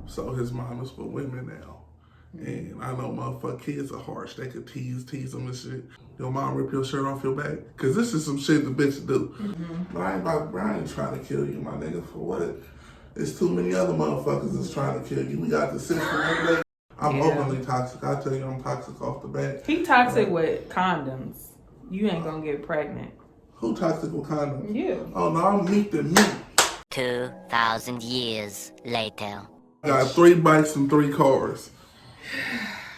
So his mom is with women now. And I know motherfucking kids are harsh. They could tease them and shit. Your mom rip your shirt off your back? Cause this is some shit the bitches do. But I ain't trying to kill you, my nigga, for what? There's too many other motherfuckers that's trying to kill you. We got the system every day. I'm openly toxic. I tell you I'm toxic off the bat. He toxic with condoms. You ain't gonna get pregnant. Who toxic with condoms? You. Oh no, I'm meek than meek. 2,000 years later. I got 3 bikes and 3 cars.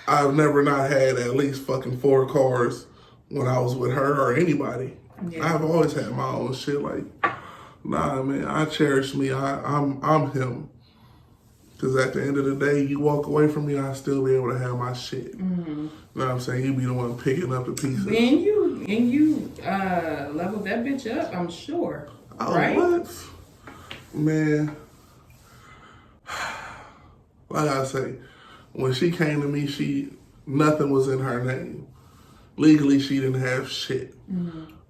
I've never not had at least fucking 4 cars when I was with her or anybody. Yeah. I've always had my own shit. Like, nah, man, I cherish me. I'm him. Cause at the end of the day, you walk away from me, I still be able to have my shit. You know what I'm saying? You be the one picking up the pieces. And you leveled that bitch up, I'm sure. Oh, right? What? Man, like I say, when she came to me, nothing was in her name. Legally, she didn't have shit.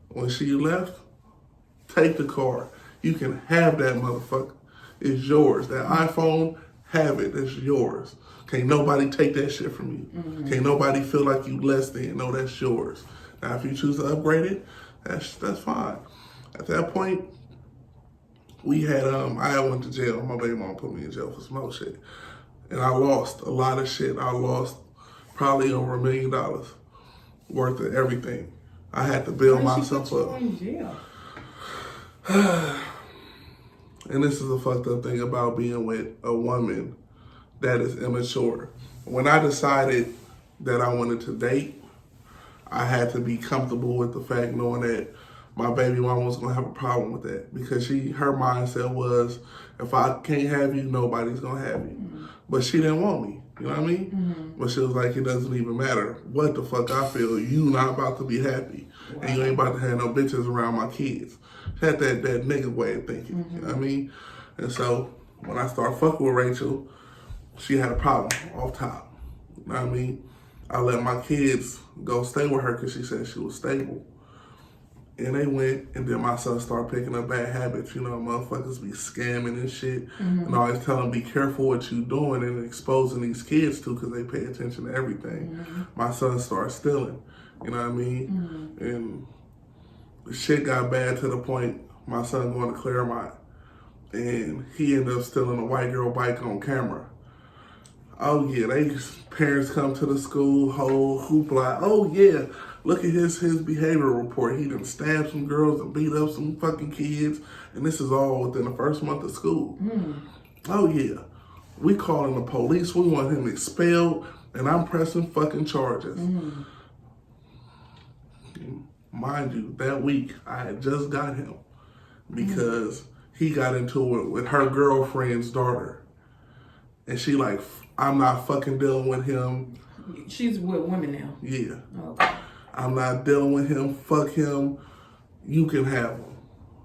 When she left, take the car. You can have that motherfucker. It's yours. That iPhone, have it. It's yours. Can't nobody take that shit from you. Can't nobody feel like you less than. No, that's yours. Now, if you choose to upgrade it, that's fine. At that point, we had, I went to jail. My baby mom put me in jail for some more shit. And I lost a lot of shit. I lost probably over $1 million worth of everything. I had to build myself up. In jail? And this is a fucked up thing about being with a woman that is immature. When I decided that I wanted to date, I had to be comfortable with the fact knowing that my baby mama was gonna have a problem with that, because her mindset was, if I can't have you, nobody's gonna have you. But she didn't want me, you know what I mean? But she was like, it doesn't even matter what the fuck I feel, you not about to be happy. Wow. And you ain't about to have no bitches around my kids. She had that nigga way of thinking, you know what I mean? And so when I started fucking with Rachel, she had a problem off top, you know what I mean? I let my kids go stay with her because she said she was stable. And they went, and then my son started picking up bad habits. You know, motherfuckers be scamming and shit. And I always tell them, be careful what you doing and exposing these kids to, because they pay attention to everything. My son started stealing, you know what I mean? And the shit got bad to the point, my son going to Claremont, and he ended up stealing a white girl bike on camera. Oh yeah, parents come to the school, whole hoopla. Oh yeah, look at his behavioral report. He done stabbed some girls and beat up some fucking kids. And this is all within the first month of school. Oh yeah, we calling the police. We want him expelled, and I'm pressing fucking charges. Mind you, that week I had just got him because he got into it with her girlfriend's daughter. And she like, I'm not fucking dealing with him. She's with women now? Yeah. Okay. I'm not dealing with him. Fuck him. You can have him.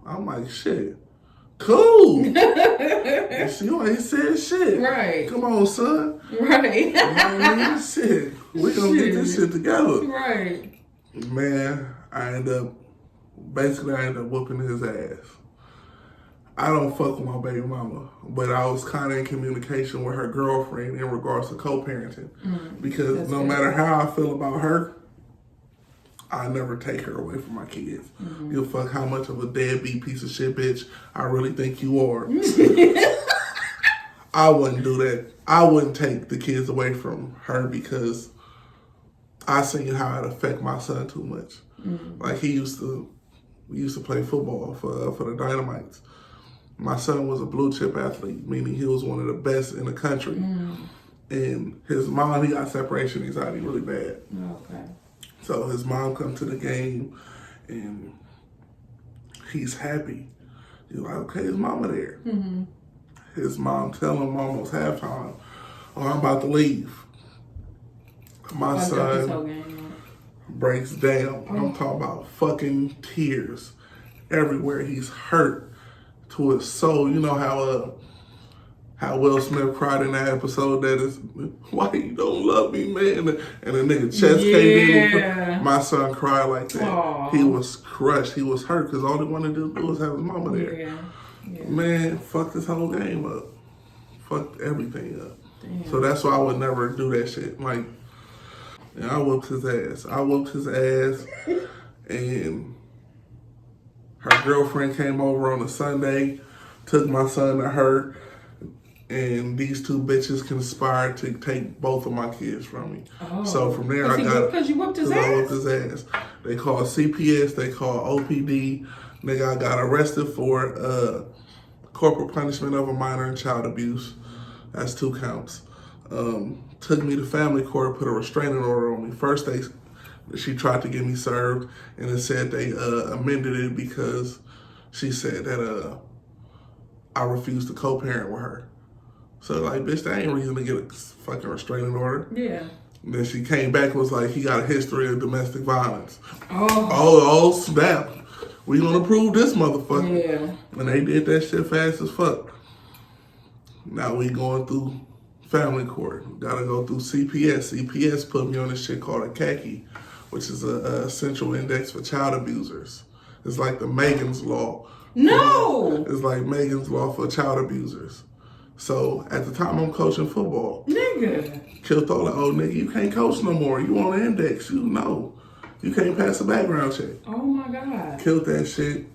I'm like, shit. Cool. And she ain't said shit. Right. Come on, son. Right. You know what I mean? Shit. We gonna get this shit together. Right. Man, I end up whooping his ass. I don't fuck with my baby mama, but I was kind of in communication with her girlfriend in regards to co-parenting. Because no matter how I feel about her, I never take her away from my kids. You fuck how much of a deadbeat piece of shit bitch I really think you are. I wouldn't do that. I wouldn't take the kids away from her because I seen how it affect my son too much. Like we used to play football for the Dynamites. My son was a blue chip athlete, meaning he was one of the best in the country. And his mom, he got separation anxiety really bad. Okay. So his mom come to the game and he's happy. He's like, okay, his mama there. His mom tell him almost halftime, oh, I'm about to leave. My son breaks down. I'm talking about fucking tears everywhere. He's hurt to his soul. You know how Will Smith cried in that episode that is, why you don't love me, man? And the nigga chest came in. My son cried like that. Aww. He was crushed. He was hurt because all he wanted to do was have his mama there. Man, fuck this whole game up. fucked everything up. Damn. So that's why I would never do that shit. Like, and I whooped his ass. And her girlfriend came over on a Sunday, took my son to her, and these two bitches conspired to take both of my kids from me. Oh. So from there, Because you whooped his ass? I whooped his ass. They called CPS, they called OPD. Nigga, I got arrested for corporal punishment of a minor and child abuse. That's 2 counts. Took me to family court, put a restraining order on me. First, she tried to get me served, and it said they amended it because she said that I refused to co-parent with her. So, like, bitch, that ain't reason to get a fucking restraining order. Yeah. And then she came back and was like, he got a history of domestic violence. Oh, snap. We gonna prove this motherfucker. Yeah. And they did that shit fast as fuck. Now we going through family court. Gotta go through CPS. CPS put me on this shit called a CACI, which is a central index for child abusers. It's like the Megan's Law. No! It's like Megan's Law for child abusers. So at the time I'm coaching football. Nigga. Killed all the old nigga, you can't coach no more. You on the index, you know. You can't pass a background check. Oh my God. Killed that shit,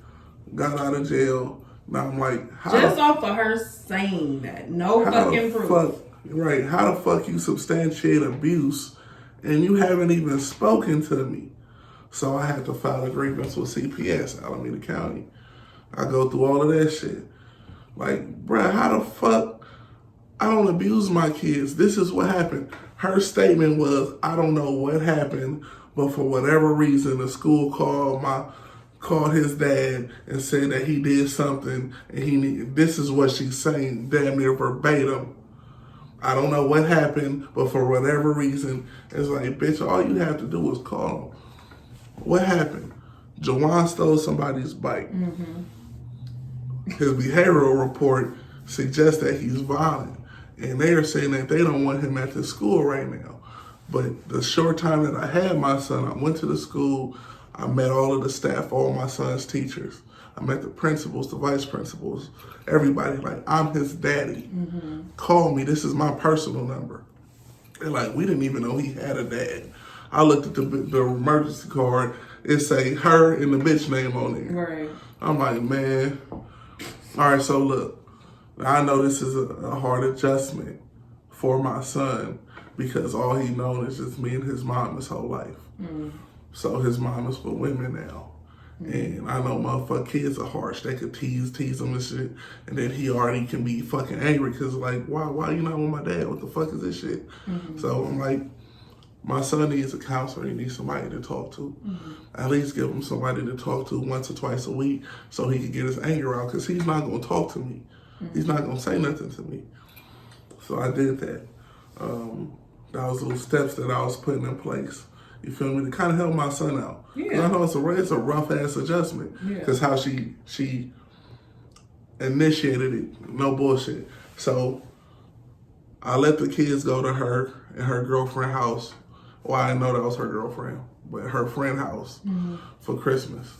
got out of jail. Now I'm like, just off of her saying that. No fucking proof. Right, how the fuck you substantiate abuse and you haven't even spoken to me? So I had to file a grievance with CPS, Alameda County. I go through all of that shit. Like, bruh, how the fuck I don't abuse my kids? This is what happened. Her statement was, I don't know what happened, but for whatever reason, the school called his dad and said that he did something, and this is what she's saying, damn near verbatim. I don't know what happened, but for whatever reason, it's like, bitch, all you have to do is call him. What happened? Jawan stole somebody's bike. Mm-hmm. His behavioral report suggests that he's violent. And they are saying that they don't want him at the school right now. But the short time that I had my son, I went to the school, I met all of the staff, all my son's teachers. I met the principals, the vice principals, everybody. Like, I'm his daddy. Mm-hmm. Call me, this is my personal number. And like, we didn't even know he had a dad. I looked at the emergency card, it say her and the bitch name on there. Right. I'm like, man. All right, so look, I know this is a hard adjustment for my son because all he known is just me and his mom his whole life. Mm. So his mom is with women now. And I know motherfucking kids are harsh. They could tease him and shit. And then he already can be fucking angry because like, why you not with my dad? What the fuck is this shit? Mm-hmm. So I'm like, my son needs a counselor. He needs somebody to talk to. Mm-hmm. At least give him somebody to talk to once or twice a week so he can get his anger out because he's not going to talk to me. Mm-hmm. He's not going to say nothing to me. So I did that. That was those steps that I was putting in place. You feel me? To kind of help my son out. Yeah. I know it's a rough ass adjustment because how she initiated it, no bullshit. So I let the kids go to her and her girlfriend house. Well, I didn't know that was her girlfriend, but her friend house for Christmas.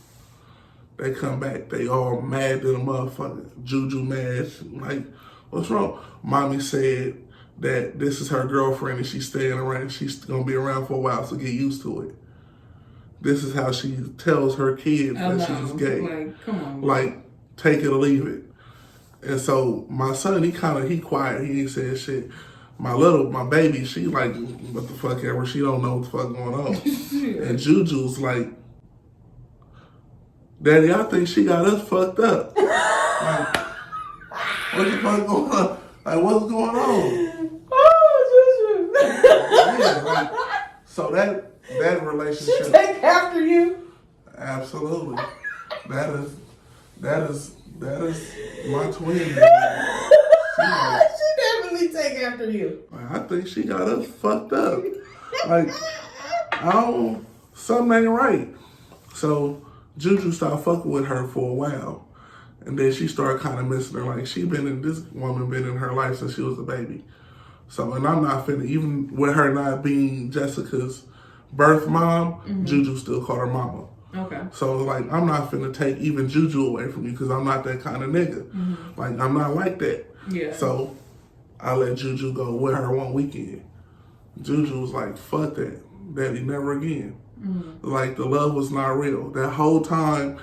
They come back, they all mad to the motherfucker, juju mad. Like, what's wrong? Mommy said that this is her girlfriend and she's staying around. She's gonna be around for a while, so get used to it. This is how she tells her kids that she's gay. Like, come on. Like, take it or leave it. And so my son, he quiet. He ain't saying shit. My baby, she like, what the fuck ever. She don't know what the fuck going on. And Juju's like, Daddy, I think she got us fucked up. Like, what the fuck going on? Like, what's going on? Oh, Juju. Yeah, like, so that relationship. She take after you? Absolutely. That is my twin. She definitely take after you. I think she got us fucked up. Like, something ain't right. So Juju started fucking with her for a while. And then she started kind of missing her. Like, this woman been in her life since she was a baby. So, and I'm not finna, even with her not being Jessica's birth mom, Juju still called her mama. Okay. So, like, I'm not finna take even Juju away from you because I'm not that kind of nigga. Mm-hmm. Like, I'm not like that. Yeah. So, I let Juju go with her one weekend. Juju was like, fuck that. Daddy, never again. Like, the love was not real. That whole time,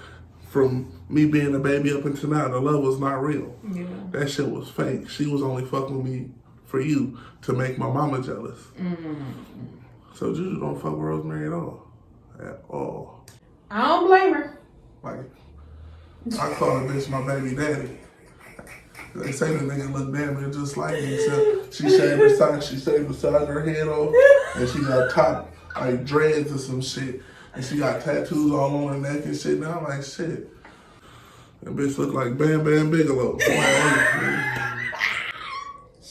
from me being a baby up until now, the love was not real. Yeah. That shit was fake. She was only fucking with me for you to make my mama jealous. So Juju don't fuck with Rosemary at all. At all. I don't blame her. Like, I call the bitch my baby daddy. They say the nigga look damn near just like me, except she shaved the side of her head off, and she got top like dreads or some shit, and she got tattoos all on her neck and shit. Now I'm like, shit, that bitch look like Bam Bam Bigelow. Shut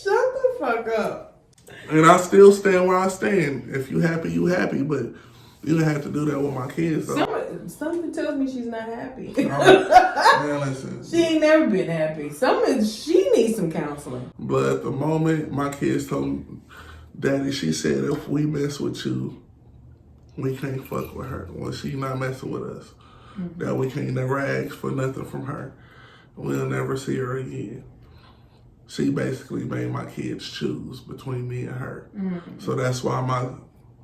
the fuck up. And I still stand where I stand. If you happy, you happy, but you didn't have to do that with my kids. Though. Something tells me she's not happy. Man, listen. She ain't never been happy. She needs some counseling. But at the moment, my kids told me, Daddy, she said if we mess with you, we can't fuck with her. Well, she not messing with us. That we can't never ask for nothing from her. We'll never see her again. She basically made my kids choose between me and her. So that's why my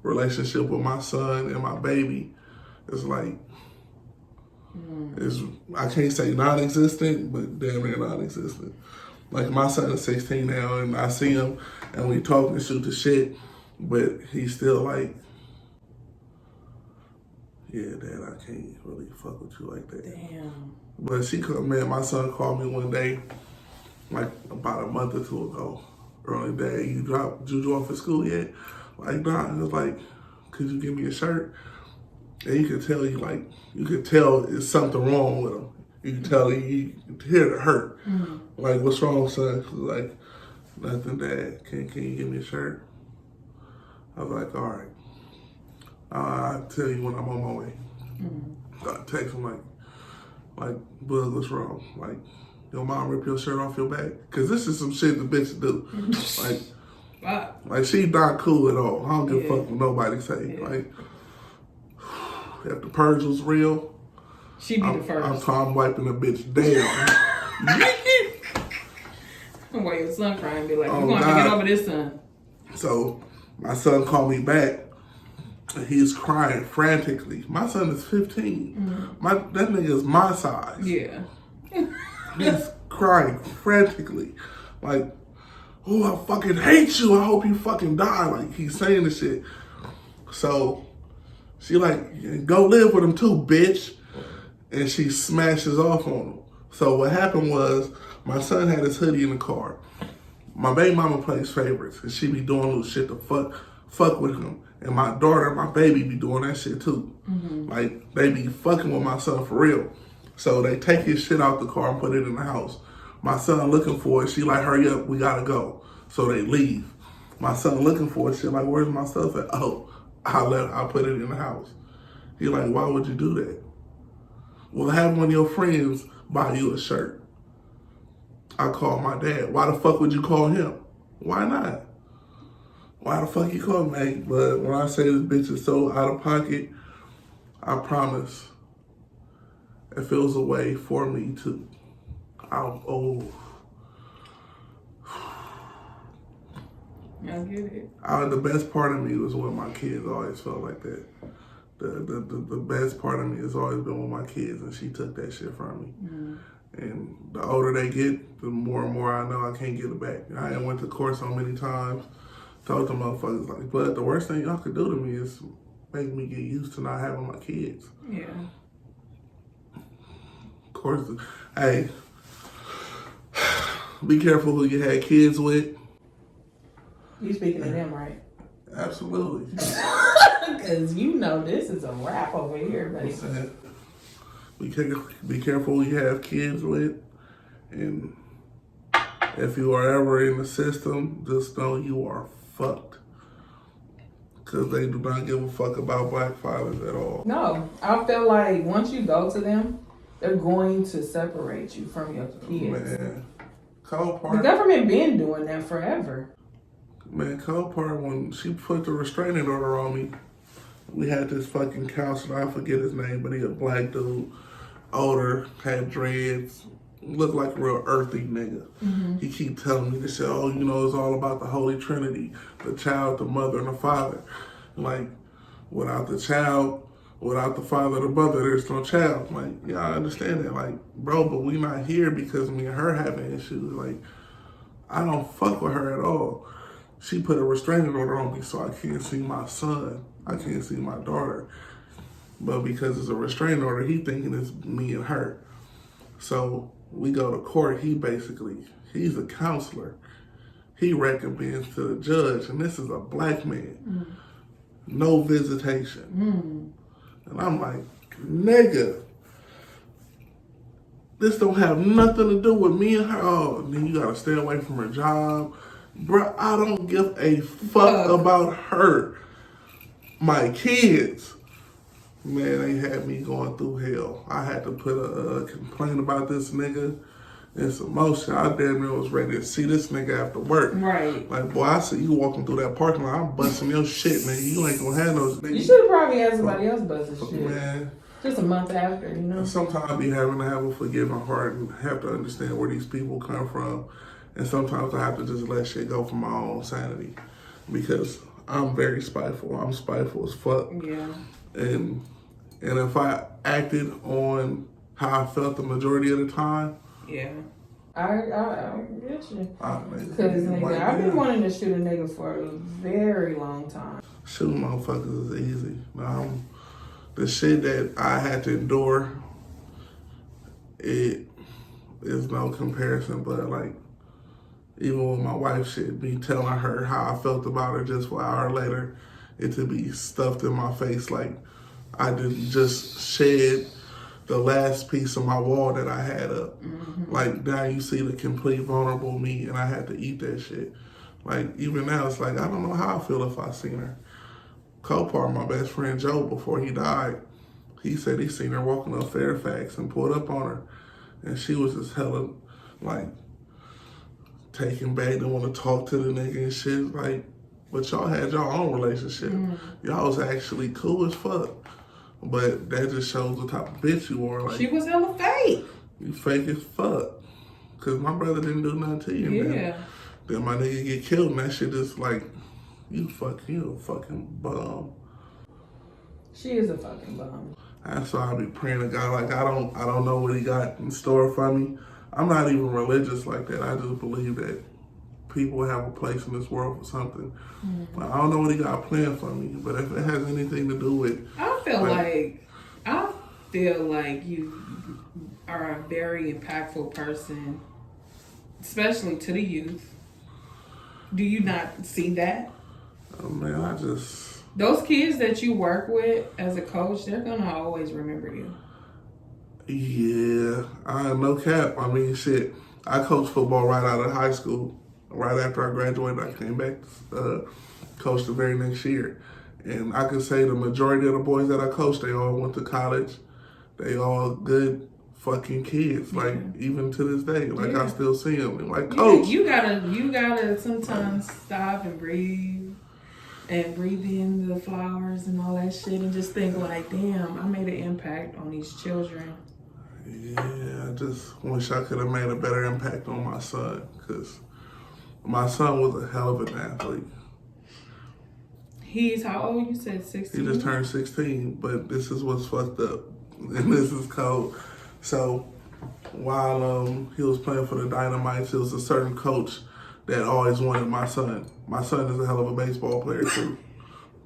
relationship with my son and my baby is like, I can't say non-existent, but damn near non-existent. Like, my son is 16 now, and I see him, and we talk and shoot the shit, but he's still like, yeah, Dad, I can't really fuck with you like that. Damn. But my son called me one day, like about a month or two ago. Early, Dad, you dropped Juju off at school yet? Like, nah. He was like, could you give me a shirt? And you could tell it's something wrong with him. You can tell you hear the hurt. Like, what's wrong, son? Like, nothing, Dad. Can you give me a shirt? I was like, all right. I'll tell you when I'm on my way. I text him like, Bug, what's wrong? Like, your mom rip your shirt off your back? Because this is some shit the bitch do. Like, she not cool at all. I don't give a fuck what nobody say. Like, if the purge was real, she be the first. I'm wiping the bitch down. Why your son crying and be like, you're going to get over this, son. So, my son called me back. He's crying frantically. My son is 15. That nigga is my size. Yeah. He's crying frantically. Like, oh, I fucking hate you. I hope you fucking die. Like, he's saying this shit. So, she like, go live with him too, bitch. And she smashes off on him. So what happened was, my son had his hoodie in the car. My baby mama plays favorites, and she be doing little shit to fuck with him. And my daughter, my baby, be doing that shit too. Like, they be fucking with my son for real. So they take his shit out the car and put it in the house. My son looking for it. She like, hurry up, we gotta go. So they leave. My son looking for it. She like, where's my stuff at? Oh, I'll put it in the house. He like, why would you do that? Well, have one of your friends buy you a shirt. I called my dad. Why the fuck would you call him? Why not? Why the fuck you call me? But when I say this bitch is so out of pocket, I promise, if it was a way for me to, I get it. The best part of me was when my kids always felt like that. The best part of me has always been with my kids, and she took that shit from me. And the older they get, the more and more I know I can't get it back. I went to court so many times, told them motherfuckers like, but the worst thing y'all could do to me is make me get used to not having my kids. Yeah. Of course, hey, be careful who you had kids with. You speaking to them, right? Absolutely. Because you know this is a wrap over here, buddy. Be careful who you have kids with. And if you are ever in the system, just know you are fucked. Because they do not give a fuck about black fathers at all. No, I feel like once you go to them, they're going to separate you from your kids. Man, the government been doing that forever. Man, Copart, when she put the restraining order on me, we had this fucking counselor, I forget his name, but he a black dude, older, had dreads, look like a real earthy nigga. He keep telling me this shit, oh, you know, it's all about the Holy Trinity, the child, the mother, and the father. Like, without the child, without the father, the mother, there's no child. Like, yeah, I understand that. Like, bro, but we not here because me and her having issues. Like, I don't fuck with her at all. She put a restraining order on me so I can't see my son. I can't see my daughter. But because it's a restraining order, he thinking it's me and her. So we go to court. He's a counselor. He recommends to the judge, and this is a black man. No visitation. And I'm like, nigga, this don't have nothing to do with me and her. Oh, and then you gotta stay away from her job. Bruh, I don't give a fuck about her. My kids. Man, they had me going through hell. I had to put a complaint about this nigga and some motion. I damn near was ready to see this nigga after work. Right. Like, boy, I see you walking through that parking lot, I'm busting your shit, man. You ain't gonna have those niggas. You should have probably had somebody else bust his shit. Man. Just a month after, you know? Sometimes I be having to have a forgiving heart and have to understand where these people come from. And sometimes I have to just let shit go for my own sanity. Because I'm very spiteful. I'm spiteful as fuck. Yeah. And if I acted on how I felt the majority of the time, yeah, I get you. Because nigga, I've been wanting to shoot a nigga for a very long time. Shooting motherfuckers is easy. The shit that I had to endure, it is no comparison. But like, even with my wife shit, me telling her how I felt about her just for an hour later, it to be stuffed in my face like I didn't just shed the last piece of my wall that I had up. Like, now you see the complete vulnerable me, and I had to eat that shit. Like, even now, it's like, I don't know how I feel if I seen her. Co-part, my best friend Joe, before he died, he said he seen her walking up Fairfax and pulled up on her. And she was just hella, like, taken back, didn't want to talk to the nigga and shit. Like, but y'all had your own relationship. Y'all was actually cool as fuck. But that just shows the type of bitch you are. Like, she was hella fake. You fake as fuck. Cause my brother didn't do nothing to you. Yeah. Then my nigga get killed and that shit is like, you a fucking bum. She is a fucking bum. That's why I be praying to God. Like, I don't know what he got in store for me. I'm not even religious like that. I just believe that people have a place in this world for something. I don't know what he got planned for me, but if it has anything to do with, I feel like you are a very impactful person, especially to the youth. Do you not see that? Oh man, those kids that you work with as a coach, they're gonna always remember you. Yeah, no cap. I mean, shit. I coached football right out of high school. Right after I graduated, I came back to coach the very next year. And I could say the majority of the boys that I coached, they all went to college. They all good fucking kids. Like, even to this day, like, I still see them. And like, coach. You gotta sometimes stop and breathe in the flowers and all that shit and just think like, damn, I made an impact on these children. Yeah, I just wish I could have made a better impact on my son, because my son was a hell of an athlete. He's how old? You said 16? He just turned 16, but this is what's fucked up. And this is cold. So while he was playing for the Dynamites, there was a certain coach that always wanted my son. My son is a hell of a baseball player too.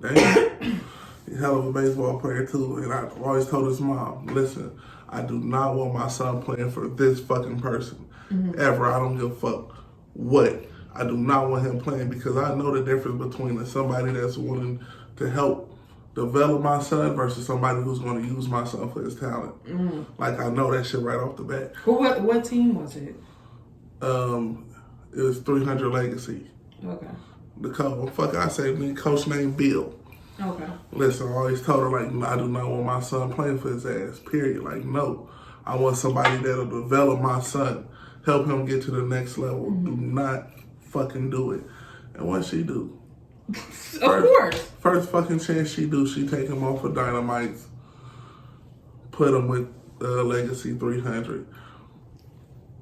Damn. He's a hell of a baseball player too. And I always told his mom, listen, I do not want my son playing for this fucking person. Ever. I don't give a fuck what. I do not want him playing, because I know the difference between somebody that's willing to help develop my son versus somebody who's going to use my son for his talent. Like, I know that shit right off the bat. What team was it? It was 300 Legacy. Okay. The coach named Bill. Okay. Listen, I always told her, like, I do not want my son playing for his ass, period. Like, no. I want somebody that'll develop my son, help him get to the next level. Do not fucking do it. And what she do? Of course. First fucking chance she do, she take him off of Dynamites, put him with Legacy 300.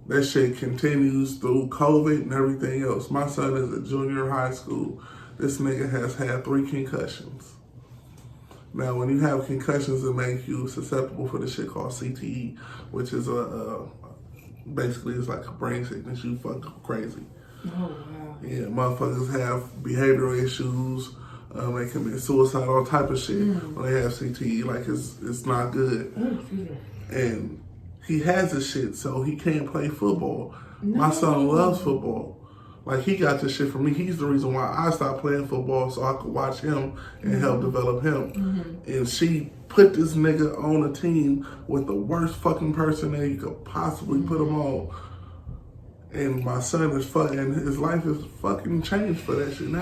That shit continues through COVID and everything else. My son is a junior in high school. This nigga has had 3 concussions. Now, when you have concussions, it makes you susceptible for the shit called CTE, which is basically it's like a brain sickness. You fucking crazy. Oh, wow. Yeah, motherfuckers have behavioral issues. They commit suicide, all type of shit when they have CTE. Like, it's not good. And he has this shit, so he can't play football. No. My son loves football. Like, he got this shit from me. He's the reason why I stopped playing football, so I could watch him and help develop him. And she put this nigga on a team with the worst fucking person that you could possibly put him on. And my son is fucking, his life is fucking changed for that shit. And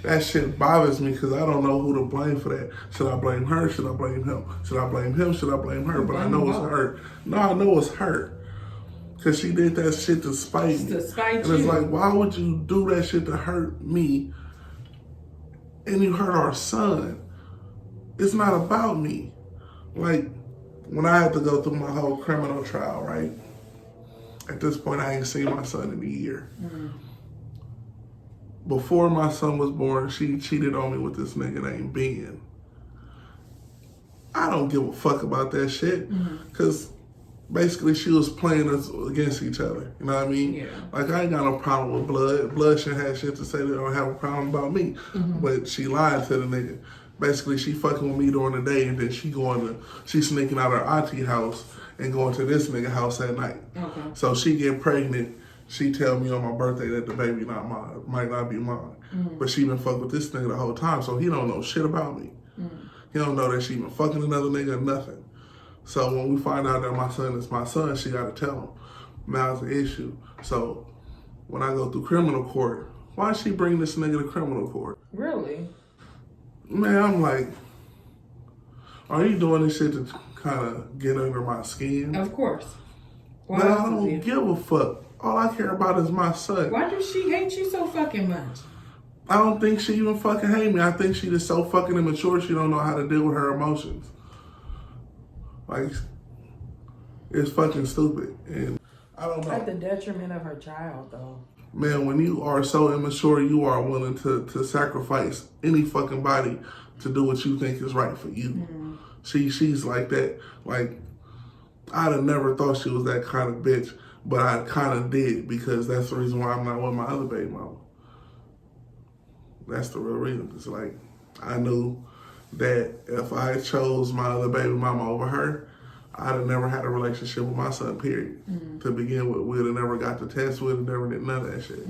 that shit bothers me because I don't know who to blame for that. Should I blame her? Should I blame him? Should I blame him? Should I blame her? But I know it's her. No, I know it's her. Because she did that shit to spite me. To spite you. And it's like, why would you do that shit to hurt me and you hurt our son? It's not about me. Like, when I had to go through my whole criminal trial, right? At this point, I ain't seen my son in a year. Before my son was born, she cheated on me with this nigga named Ben. I don't give a fuck about that shit. Because basically she was playing us against each other. You know what I mean? Yeah. Like, I ain't got no problem with blood. Blood shouldn't have shit to say they don't have a problem about me. But she lied to the nigga. Basically, she fucking with me during the day, and then she sneaking out her auntie house and going to this nigga house at night. Okay. So she get pregnant. She tell me on my birthday that the baby not mine, might not be mine. But she been fucking with this nigga the whole time, so he don't know shit about me. He don't know that she been fucking another nigga or nothing. So when we find out that my son is my son, she gotta tell him. Now it's an issue. So when I go through criminal court, why she bring this nigga to criminal court? Really? Man, I'm like, are you doing this shit to kind of get under my skin? Of course. Why I don't give a fuck. All I care about is my son. Why does she hate you so fucking much? I don't think she even fucking hate me. I think she just so fucking immature she don't know how to deal with her emotions. Like, it's fucking stupid. And I don't know. At the detriment of her child, though. Man, when you are so immature, you are willing to sacrifice any fucking body to do what you think is right for you. She's like that. Like, I'd have never thought she was that kind of bitch, but I kind of did because that's the reason why I'm not with my other baby mama. That's the real reason. It's like, I knew that if I chose my other baby mama over her, I'd have never had a relationship with my son, period. To begin with, we'd have never got the test, we'd have never did none of that shit.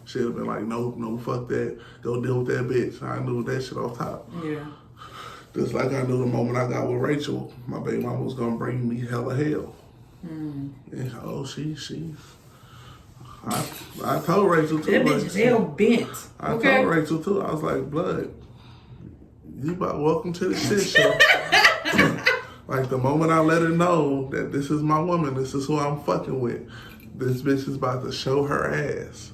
She'd have been like, no, fuck that. Go deal with that bitch. I knew that shit off top. Yeah. Just like I knew the moment I got with Rachel, my baby mama was gonna bring me hella hell. And I told Rachel too. That bitch is hell bent. I told Rachel too. I was like, blood, you about welcome to the shit show. Like, the moment I let her know that this is my woman, this is who I'm fucking with, this bitch is about to show her ass.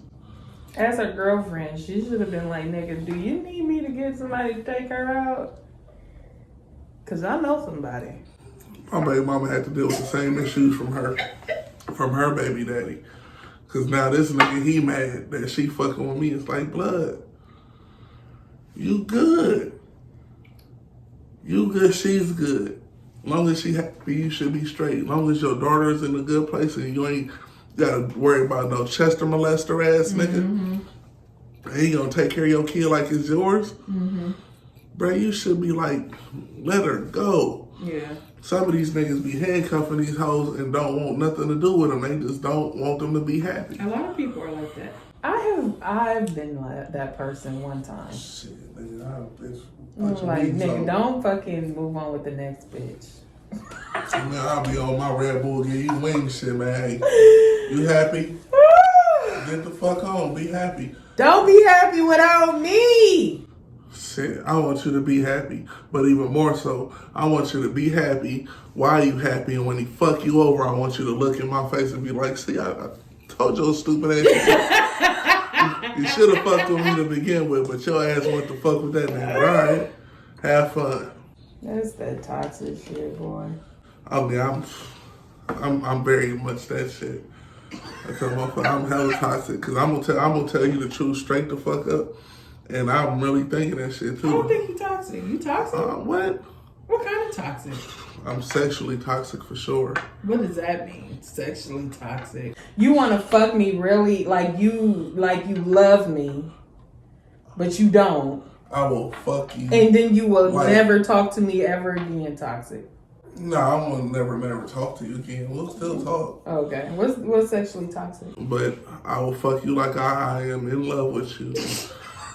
As her girlfriend, she should have been like, nigga, do you need me to get somebody to take her out? Because I know somebody. My baby mama had to deal with the same issues from her baby daddy. Because now this nigga, he mad that she fucking with me. It's like, blood, you good. You good, she's good. As long as she happy, you should be straight. As long as your daughter is in a good place and you ain't gotta worry about no Chester molester ass nigga. And he gonna take care of your kid like it's yours. Bro, you should be like, let her go. Yeah. Some of these niggas be handcuffing these hoes and don't want nothing to do with them. They just don't want them to be happy. A lot of people are like that. I've been like that person one time. Shit, nigga, like, nigga, don't fucking move on with the next bitch. Man, I'll be on my Red Bull, give you wings shit, man. You happy? Get the fuck on, be happy. Don't be happy without me. Shit, I want you to be happy, but even more so, I want you to be happy while you happy, and when he fuck you over, I want you to look in my face and be like, see, I told your stupid ass. You should have fucked with me to begin with, but your ass went to fuck with that nigga. All right, have fun. That's that toxic shit, boy. I mean, I'm very much that shit. I tell motherfucker I'm hella toxic because I'm gonna tell you the truth straight the fuck up, and I'm really thinking that shit too. I don't think you toxic. You toxic? What? What kind of toxic? I'm sexually toxic for sure. What does that mean? Sexually toxic. You want to fuck me really like you love me, but you don't. I will fuck you. And then you will never talk to me ever again. Toxic. No, I will never talk to you again. We'll still talk. Okay. What's sexually toxic? But I will fuck you like I am in love with you.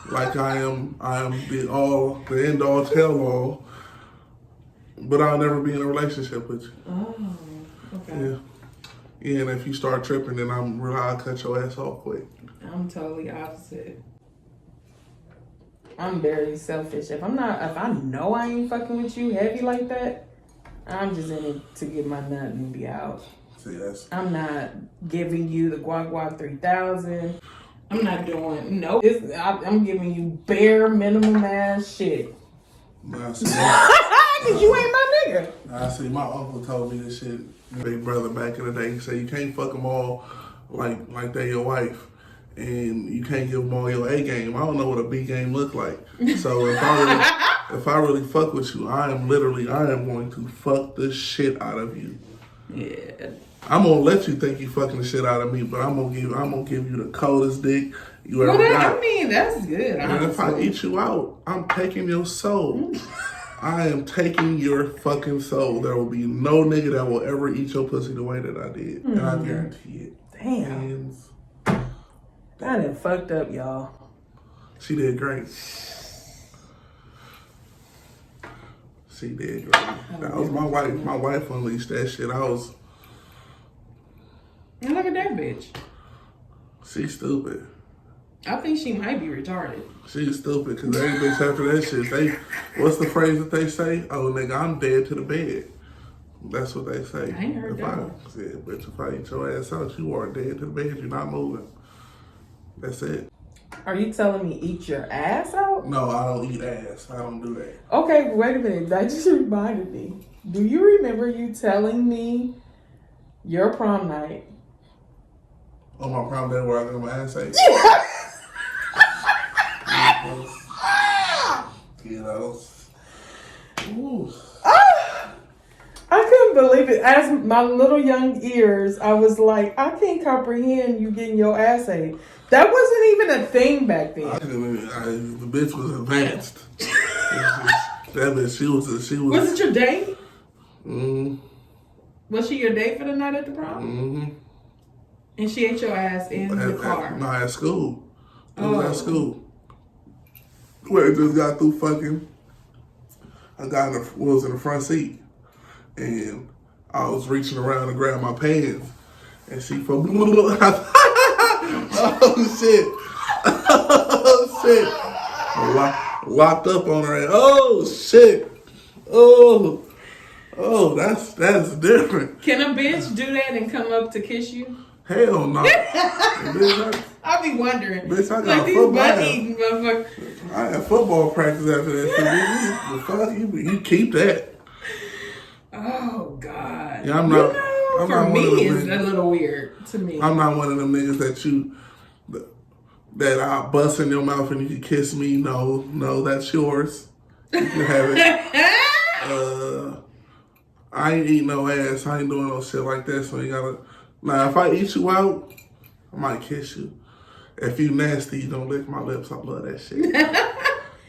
Like I am the end all tell all. But I'll never be in a relationship with you. Oh, okay. Yeah, and if you start tripping, then I'll cut your ass off quick. I'm totally opposite. I'm very selfish. If I know I ain't fucking with you heavy like that, I'm just in it to get my nut and be out. See, I'm not giving you the guac 3000. I'm not doing I'm giving you bare minimum ass shit. Nah, see, Cause you ain't my nigga. I see. My uncle told me this shit. Big brother back in the day, he said you can't fuck them all like they your wife, and you can't give them all your A game. I don't know what a B game look like. So if I really fuck with you, I am going to fuck the shit out of you. Yeah. I'm gonna let you think you fucking the shit out of me, but I'm gonna give you the coldest dick you ever got. I mean, that's good. And if I eat you out, I'm taking your soul. I am taking your fucking soul. There will be no nigga that will ever eat your pussy the way that I did. And I guarantee it. Damn. I done fucked up, y'all. She did great. She did great. That was my wife. My wife unleashed that shit. And look at that bitch. She's stupid. I think she might be retarded. She's stupid because every bitch after that shit, what's the phrase that they say? Oh, nigga, I'm dead to the bed. That's what they say. I ain't heard that one. Yeah, bitch, if I eat your ass out, you are dead to the bed. You're not moving. That's it. Are you telling me eat your ass out? No, I don't eat ass. I don't do that. Okay, wait a minute. That just reminded me. Do you remember you telling me your prom night? On my prom day where I got my ass ate? You know. Ooh. I couldn't believe it. As my little young ears, I was like, I can't comprehend you getting your ass ate. That wasn't even a thing back then. The bitch was advanced. That bitch, she was. Was it your date? Mm-hmm. Was she your date for the night at the prom? Mm-hmm. And she ate your ass in the car? No, at school. It was at school. Where it just got through fucking. I was in the front seat. And I was reaching around to grab my pants. And she fucking. Oh, shit. Oh, shit. Locked up on her. Oh, shit. Oh, that's different. Can a bitch do that and come up to kiss you? Hell no. Bitch, I'll be wondering. Bitch, I got like these butt-eating motherfuckers. I had football practice after that. Fuck you keep that. Oh God. Yeah, I'm not. For me, it's a little weird to me. I'm not one of them niggas that I bust in your mouth and you can kiss me. No, that's yours. You can have it. I ain't eating no ass. I ain't doing no shit like that. So you gotta. Now, if I eat you out, I might kiss you. If you nasty, you don't lick my lips. I love that shit.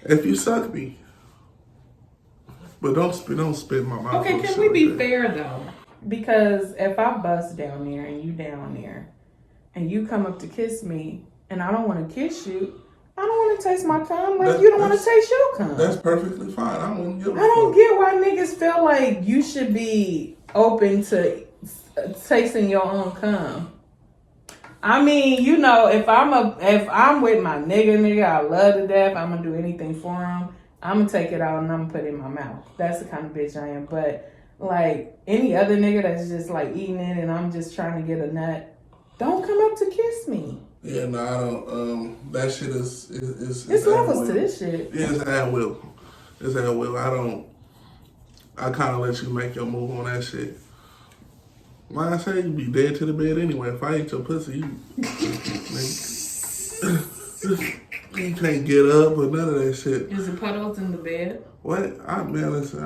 If you suck me. But don't spit in my mouth. Okay, can we be fair though? Because if I bust down there and you down there and you come up to kiss me and I don't want to kiss you, I don't want to taste my cum like you don't want to taste your cum. That's perfectly fine. I don't get why niggas feel like you should be open to tasting your own cum. I mean, you know, if I'm with my nigga I love to death, I'm gonna do anything for him. I'm gonna take it out and I'm gonna put it in my mouth. That's the kind of bitch I am. But like any other nigga that's just like eating it and I'm just trying to get a nut, don't come up to kiss me. Yeah, no, I don't. That shit is it's levels to this shit. Yeah, it's at will. It's at will. I kind of let you make your move on that shit. Like I say, you be dead to the bed anyway. If I eat your pussy, you can't get up or none of that shit. Is it puddles in the bed? What? Listen,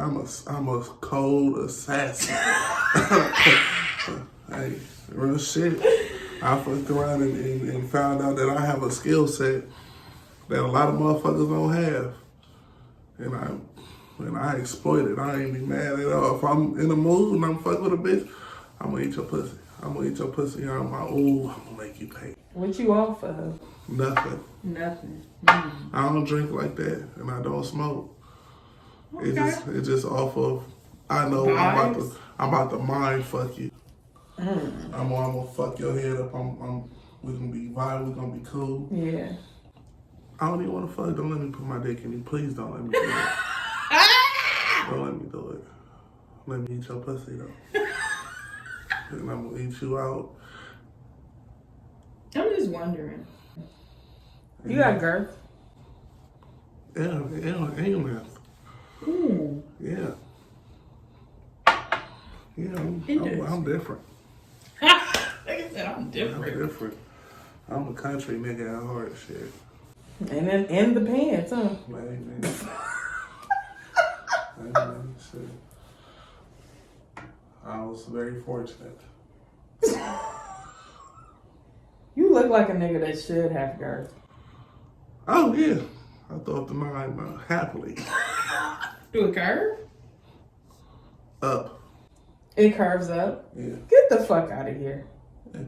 I'm a cold assassin. Hey, real shit. I fucked around and found out that I have a skill set that a lot of motherfuckers don't have. And I exploit it. I ain't be mad at all. If I'm in a mood and I'm fucking with a bitch, I'm gonna eat your pussy. I'm gonna eat your pussy. I'm gonna make you pay. What you off of? Nothing. Nothing. I don't drink like that, and I don't smoke. Okay. It's just off of. I know I'm about to mind fuck you. I'm gonna fuck your head up. We're gonna be vibe. We're gonna be cool. Yeah. I don't even want to fuck. Don't let me put my dick in you. Please don't let me do it. Don't let me do it. Let me eat your pussy though. And I'm gonna eat you out. I'm just wondering. You got girth? Yeah. Ooh. Yeah. Yeah, I'm different. Like I said, I'm different. I'm a country nigga at heart, shit. And then in the pants, huh? Amen. Shit. I was very fortunate. You look like a nigga that should have girth. Oh, yeah. I thought the mine happily. Do it curve? Up. It curves up? Yeah. Get the fuck out of here. Yeah.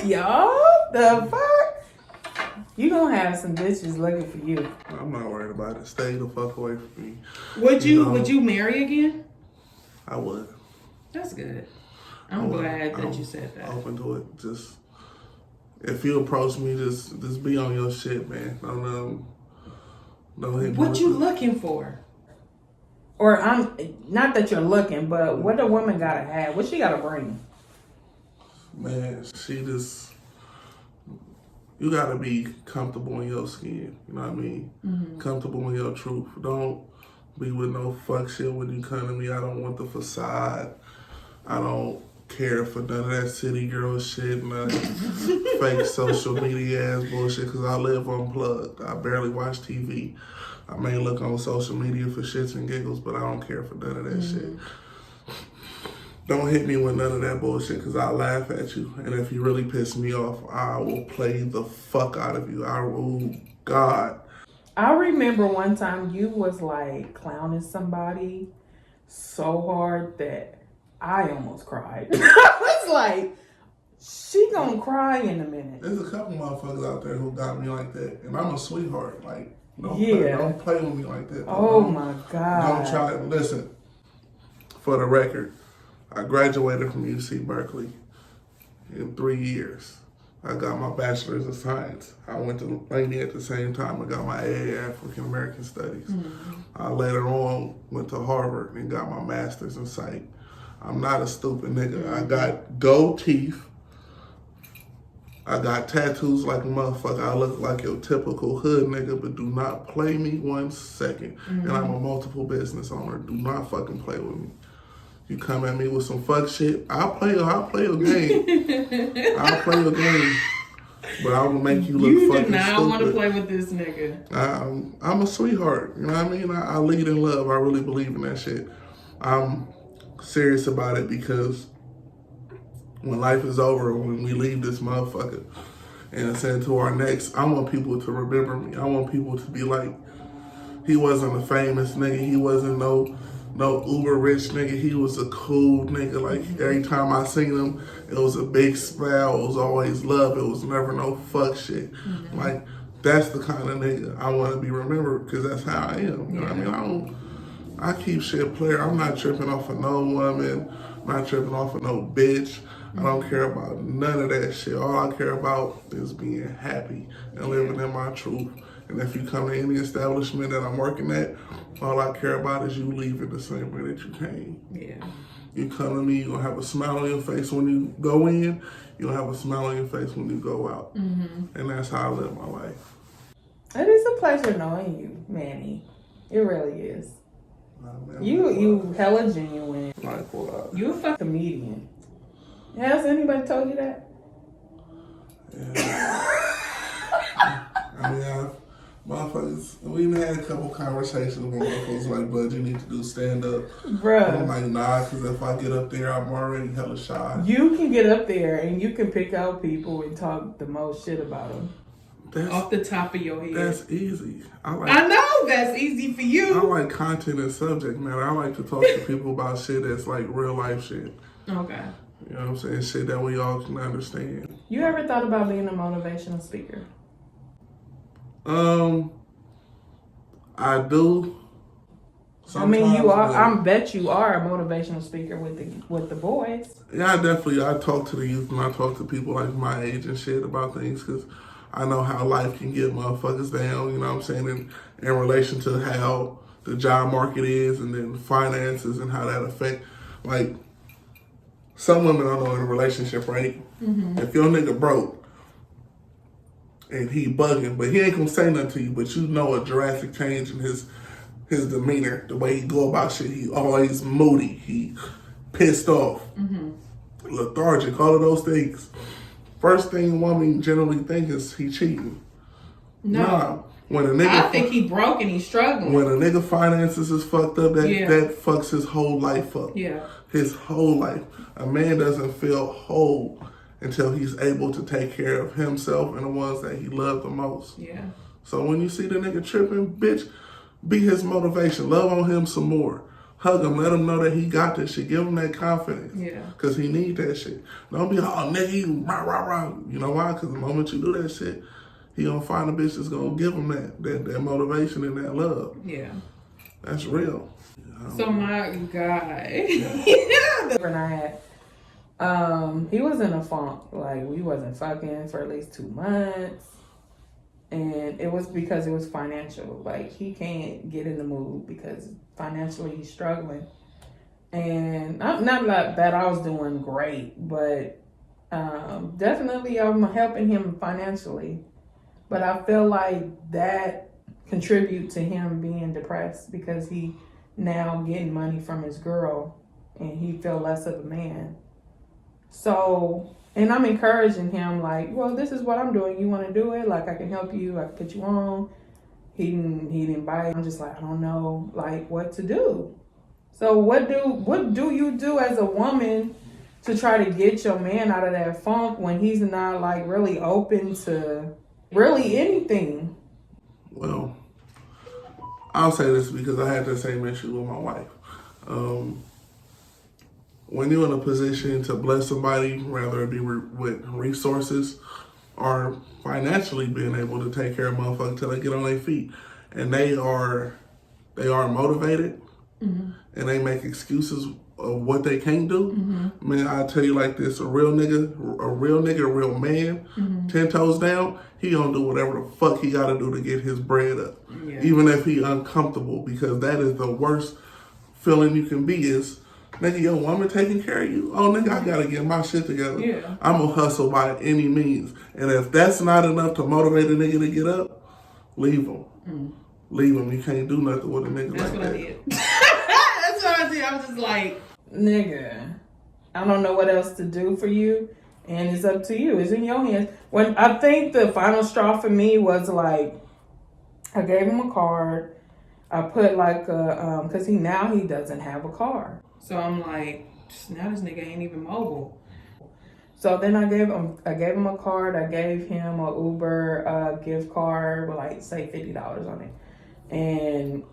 Y'all? The fuck? You gonna have some bitches looking for you. I'm not worried about it. Stay the fuck away from me. Would you marry again? I would. That's good. I'm glad that you said that. Open to it. Just if you approach me, just be on your shit, man. Don't hit me. What you looking for? Or I'm not that you're looking, but what a woman gotta have? What she gotta bring? Man, you gotta be comfortable in your skin. You know what I mean? Mm-hmm. Comfortable in your truth. Don't be with no fuck shit when you come to me. I don't want the facade. I don't care for none of that city girl shit, none fake social media ass bullshit, because I live unplugged. I barely watch TV. I may look on social media for shits and giggles, but I don't care for none of that shit. Don't hit me with none of that bullshit, because I'll laugh at you. And if you really piss me off, I will play the fuck out of you. God. I remember one time you was like clowning somebody so hard that I almost cried. I was like, she gonna cry in a minute. There's a couple motherfuckers out there who got me like that, and I'm a sweetheart. Like, don't play with me like that. Oh my God. Don't try. Listen, for the record, I graduated from UC Berkeley in 3 years. I got my bachelor's of science. I went to Manny at the same time. I got my AA African American Studies. I later on went to Harvard and got my master's in psych. I'm not a stupid nigga. I got gold teeth. I got tattoos like a motherfucker. I look like your typical hood nigga, but do not play me 1 second. And I'm a multiple business owner. Do not fucking play with me. You come at me with some fuck shit, I'll play your game. I'll play your game. But I will make you look fucking stupid. You do not want to play with this nigga. I'm a sweetheart. You know what I mean? I lead in love. I really believe in that shit. I'm serious about it because when life is over, when we leave this motherfucker and ascend to our next, I want people to remember me. I want people to be like, he wasn't a famous nigga. He wasn't no uber rich nigga. He was a cool nigga. Like, every time I seen him, it was a big smile. It was always love. It was never no fuck shit. Like, that's the kind of nigga I want to be remembered, because that's how I am. You know what I mean? I keep shit player. I'm not tripping off of no woman. I'm not tripping off of no bitch. I don't care about none of that shit. All I care about is being happy and living in my truth. And if you come to any establishment that I'm working at, all I care about is you leaving the same way that you came. Yeah. You come to me, you're going to have a smile on your face when you go in. You'll have a smile on your face when you go out. And that's how I live my life. It is a pleasure knowing you, Manny. It really is. Man, You hella genuine. like what? You a fucking comedian. Has anybody told you that? Yeah. I mean, motherfuckers, we had a couple conversations with motherfuckers like, bud, you need to do stand up. Bruh. I'm like, nah, because if I get up there, I'm already hella shy. You can get up there and you can pick out people and talk the most shit about them. Off the top of your head. That's easy. I know that's easy for you. I like content and subject matter. I like to talk to people about shit that's like real life shit. Okay. You know what I'm saying? Shit that we all can understand. You ever thought about being a motivational speaker? I do. I mean, you are. I bet you are a motivational speaker with the boys. Yeah, I talk to the youth and I talk to people like my age and shit about things because I know how life can get motherfuckers down. You know what I'm saying? In relation to how the job market is and then finances and how that affect. Like, some women I know in a relationship, right? Mm-hmm. If your nigga broke and he bugging, but he ain't gonna say nothing to you, but you know a drastic change in his demeanor, the way he go about shit. He always moody. He pissed off, lethargic, all of those things. First thing women generally think is he cheating. No. Nah. When a nigga, I think he broke and he's struggling. When a nigga finances is fucked up, that fucks his whole life up. Yeah. His whole life. A man doesn't feel whole until he's able to take care of himself and the ones that he loves the most. Yeah. So when you see the nigga tripping, bitch, be his motivation. Love on him some more. Hug him. Let him know that he got this shit. Give him that confidence. Yeah. Because he need that shit. Don't be, oh, nigga, you rah, rah, rah. You know why? Because the moment you do that shit, he gonna find a bitch that's gonna give him that motivation and that love. Yeah. That's real. So my guy, when I had, he was in a funk. Like, we wasn't fucking for at least 2 months. And it was because it was financial. Like, he can't get in the mood because financially he's struggling. And not like that I was doing great, but definitely I'm helping him financially. But I feel like that contribute to him being depressed because he now getting money from his girl and he feel less of a man. So, and I'm encouraging him like, well, this is what I'm doing. You want to do it? Like, I can help you. I can put you on. He didn't bite. I'm just like, I don't know, like, what to do. So what do you do as a woman to try to get your man out of that funk when he's not like really open to really anything? Well, I'll say this because I had the same issue with my wife. When you're in a position to bless somebody, whether it be with resources or financially being able to take care of motherfuckers until they get on their feet, and they are motivated, and they make excuses of what they can't do. Man, I'll tell you like this: a real nigga, a real man, 10 toes down, he gonna do whatever the fuck he gotta do to get his bread up, even if he uncomfortable, because that is the worst feeling you can be. Is nigga, your woman taking care of you? Oh, nigga, I gotta get my shit together. Yeah. I'm gonna hustle by any means. And if that's not enough to motivate a nigga to get up, leave him. Leave him. You can't do nothing with a nigga that's like that. I did. That's what I did. I was just like, nigga, I don't know what else to do for you. And it's up to you. It's in your hands. When I think the final straw for me was like, I gave him a card. I put like a, cause he doesn't have a car. So I'm like, now this nigga ain't even mobile. So then I gave him a card. I gave him a Uber gift card with like say $50 on it.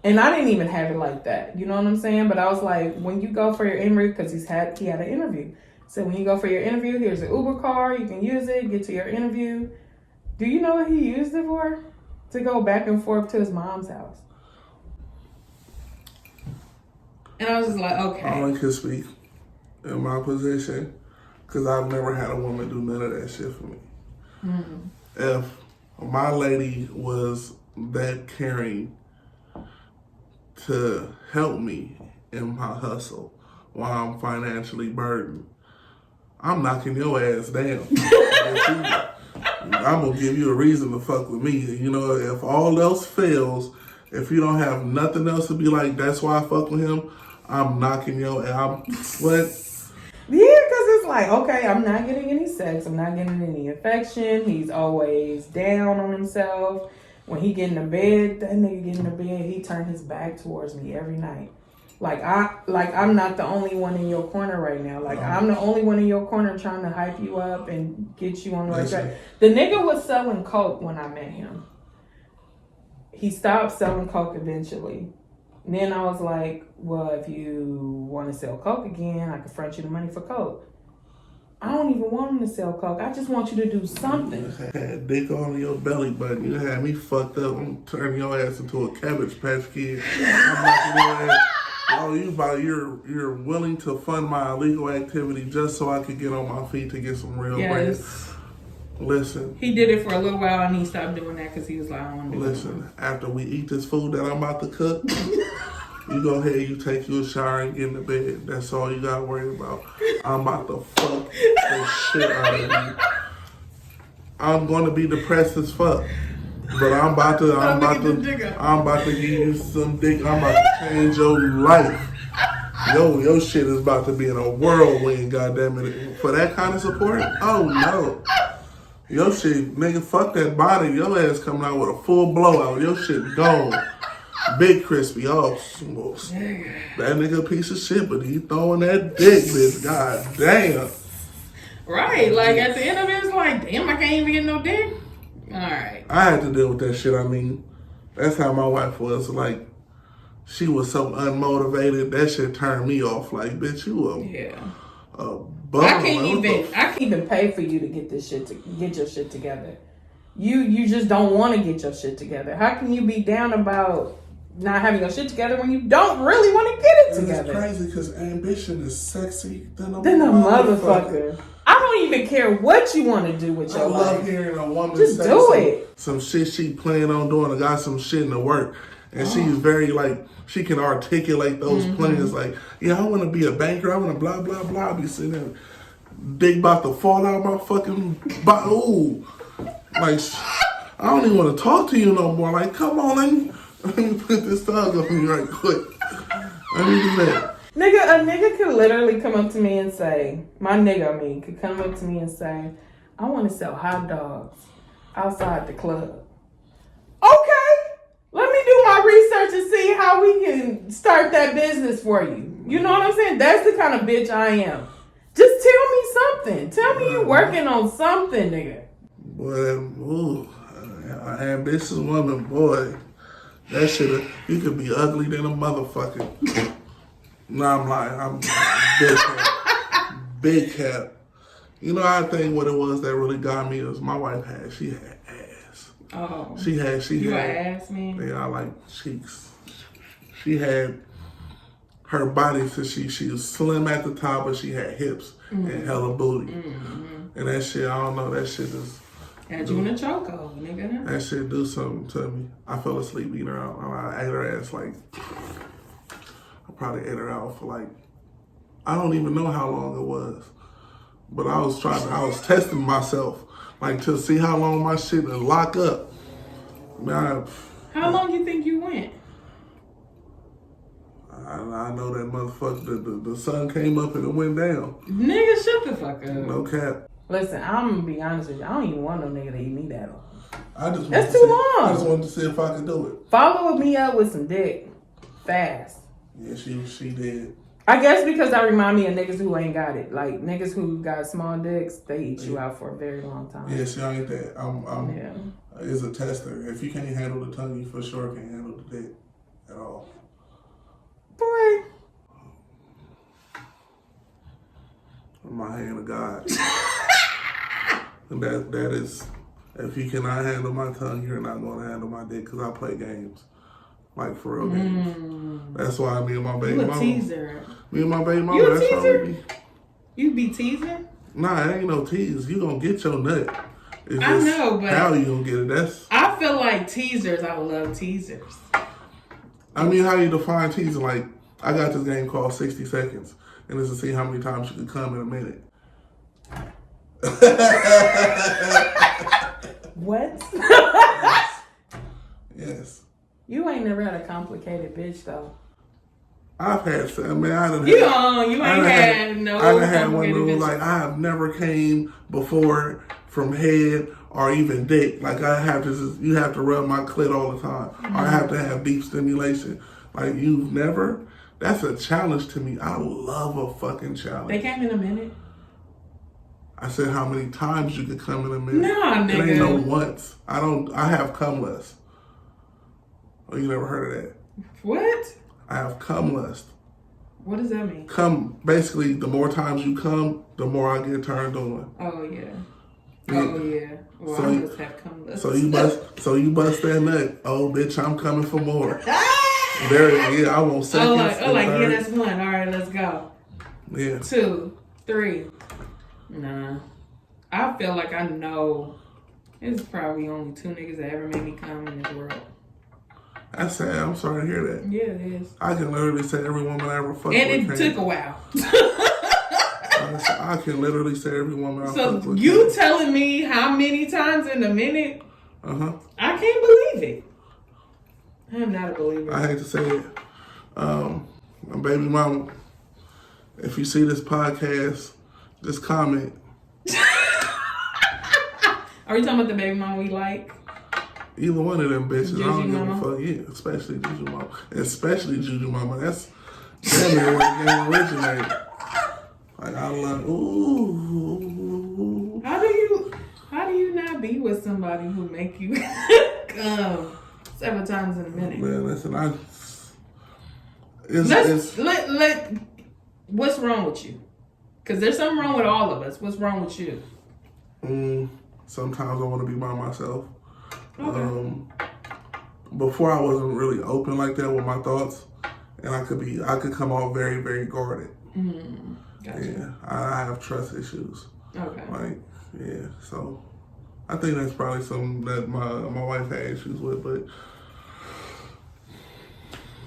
And I didn't even have it like that. You know what I'm saying? But I was like, when you go for your interview, because he had an interview. So when you go for your interview, here's an Uber card. You can use it, get to your interview. Do you know what he used it for? To go back and forth to his mom's house. And I was just like, okay. I only can speak in my position because I've never had a woman do none of that shit for me. If my lady was that caring to help me in my hustle while I'm financially burdened, I'm knocking your ass down. I'm going to give you a reason to fuck with me. You know, if all else fails, If you don't have nothing else to be like, that's why I fuck with him, I'm knocking your ass. What? Yeah, because it's like, okay, I'm not getting any sex. I'm not getting any affection. He's always down on himself. When he get in the bed, that nigga get in the bed, he turn his back towards me every night. I'm not the only one in your corner right now. Like, I'm the only one in your corner trying to hype you up and get you on the right track. The nigga was selling coke when I met him. He stopped selling coke eventually. And then I was like, well, if you want to sell coke again, I can front you the money for coke. I don't even want him to sell coke. I just want you to do something. You had dick on your belly button. You had me fucked up. I'm turning your ass into a Cabbage Patch Kid. I'm knocking your ass. Oh, you're willing to fund my illegal activity just so I could get on my feet to get some real bread. Listen. He did it for a little while and he stopped doing that because he was like, I don't want to do it. Listen, after we eat this food that I'm about to cook, you go ahead, you take you a shower and get in the bed. That's all you gotta worry about. I'm about to fuck the shit out of you. I'm gonna be depressed as fuck. But I'm about to give you some dick. I'm about to change your life. Your shit is about to be in a whirlwind, goddammit. For that kind of support? Oh no. Your shit, nigga, fuck that body. Your ass coming out with a full blowout. Your shit gone. Big crispy. Oh, that nigga a piece of shit, but he throwing that dick, bitch. God damn. Right. Like, at the end of it, it's like, damn, I can't even get no dick. All right. I had to deal with that shit. I mean, that's how my wife was. Like, she was so unmotivated. That shit turned me off. Like, bitch, you a bum. I can't even pay for you to get get your shit together. You just don't want to get your shit together. How can you be down about not having your shit together when you don't really want to get it together? It's crazy because ambition is sexy than a motherfucker. I don't even care what you want to do with your life. I love hearing a woman just say do it. Some shit she planning on doing. I got some shit in the work. And she's very, like, she can articulate those plans. Like, yeah, I want to be a banker. I want to blah, blah, blah. I be sitting there, dick about to fall out of my fucking body. Ooh. Like, I don't even want to talk to you no more. Like, come on, let me put this tongue up on you right quick. Let me do that. A nigga could literally come up to me and say, could come up to me and say, I want to sell hot dogs outside the club. Okay, let me do my research and see how we can start that business for you. You know what I'm saying? That's the kind of bitch I am. Just tell me something. Tell me you working on something, nigga. Boy, an ambitious woman, boy. That shit, you could be ugly than a motherfucker. No, I'm lying. I'm big cap. Big cap. You know, I think what it was that really got me was my wife she had ass. Oh. She had ass, man? Yeah, I like cheeks. She had her body, so she was slim at the top, but she had hips and hella booty. And that shit, I don't know, that shit is... Had you in a chokehold, nigga. That shit do something to me. I fell asleep eating her out. I ate her ass like... I probably ate her out for like... I don't even know how long it was. But I was testing myself. Like, to see how long my shit would lock up. Man, how long you think you went? I know that motherfucker, the sun came up and it went down. Nigga, shut the fuck up. No cap. Listen, I'm gonna be honest with you. I don't even want no nigga to eat me that long. That's too long. I just wanted to see if I could do it. Follow me up with some dick. Fast. Yeah, she did. I guess because I remind me of niggas who ain't got it. Like, niggas who got small dicks, they eat you out for a very long time. Yeah, see, I ain't that. It's a tester. If you can't handle the tongue, you for sure can't handle the dick at all. Boy. My hand of God. And that is, if you cannot handle my tongue, you're not going to handle my dick, because I play games. Like, for real games. That's why me and my baby mama. You a teaser. Me and my baby mama, you a that's teaser? how we be. You be teasing? Nah, it ain't no tease. You gonna get your nut. It's I know, but how you gonna get it? I feel like teasers, I love teasers. I mean, how you define teasing? Like, I got this game called 60 Seconds, and it's to see how many times you can come in a minute. What? Yes. You ain't never had a complicated bitch though. I've had some, man. You ain't had no. I done had one who complicated like bitches. I have never came before from head or even dick. Like I have to, you have to rub my clit all the time. Or I have to have deep stimulation. Like you've never. That's a challenge to me. I love a fucking challenge. They came in a minute. I said how many times you could come in a minute. Nah, nigga. It ain't no once. I have cum lust. Oh, you never heard of that? What? I have cum lust. What does that mean? Come, basically, the more times you come, the more I get turned on. Oh yeah. Yeah. Oh yeah. Well, So I you- must have come less. So you bust that nut. Oh, bitch, I'm coming for more. I want seconds. Yeah, that's one. All right, let's go. Yeah. 2, 3. Nah. I feel like I know. There's probably only 2 niggas that ever made me come in this world. That's sad. I'm sorry to hear that. Yeah, it is. I can literally say every woman I ever fucked And with. it took a while. I can literally say every woman I So fucked with. you telling me how many times in a minute? Uh-huh. I can't believe it. I'm not a believer. I hate to say it. My baby mama, if you see this podcast, just comment. Are you talking about the baby mama we like? Either one of them bitches. Juju I don't give mama? a fuck. Yeah, especially Juju Mama. Especially Juju Mama. That's damn near where the game originated. Like, I love, ooh. How do you not be with somebody who make you come 7 times in a minute? Man, listen, What's wrong with you? Because there's something wrong with all of us. What's wrong with you? Sometimes I want to be by myself. Okay. Before I wasn't really open like that with my thoughts, and I could come off very, very guarded. Gotcha. Yeah, I have trust issues. Okay. Like, yeah, so I think that's probably something that my wife had issues with, but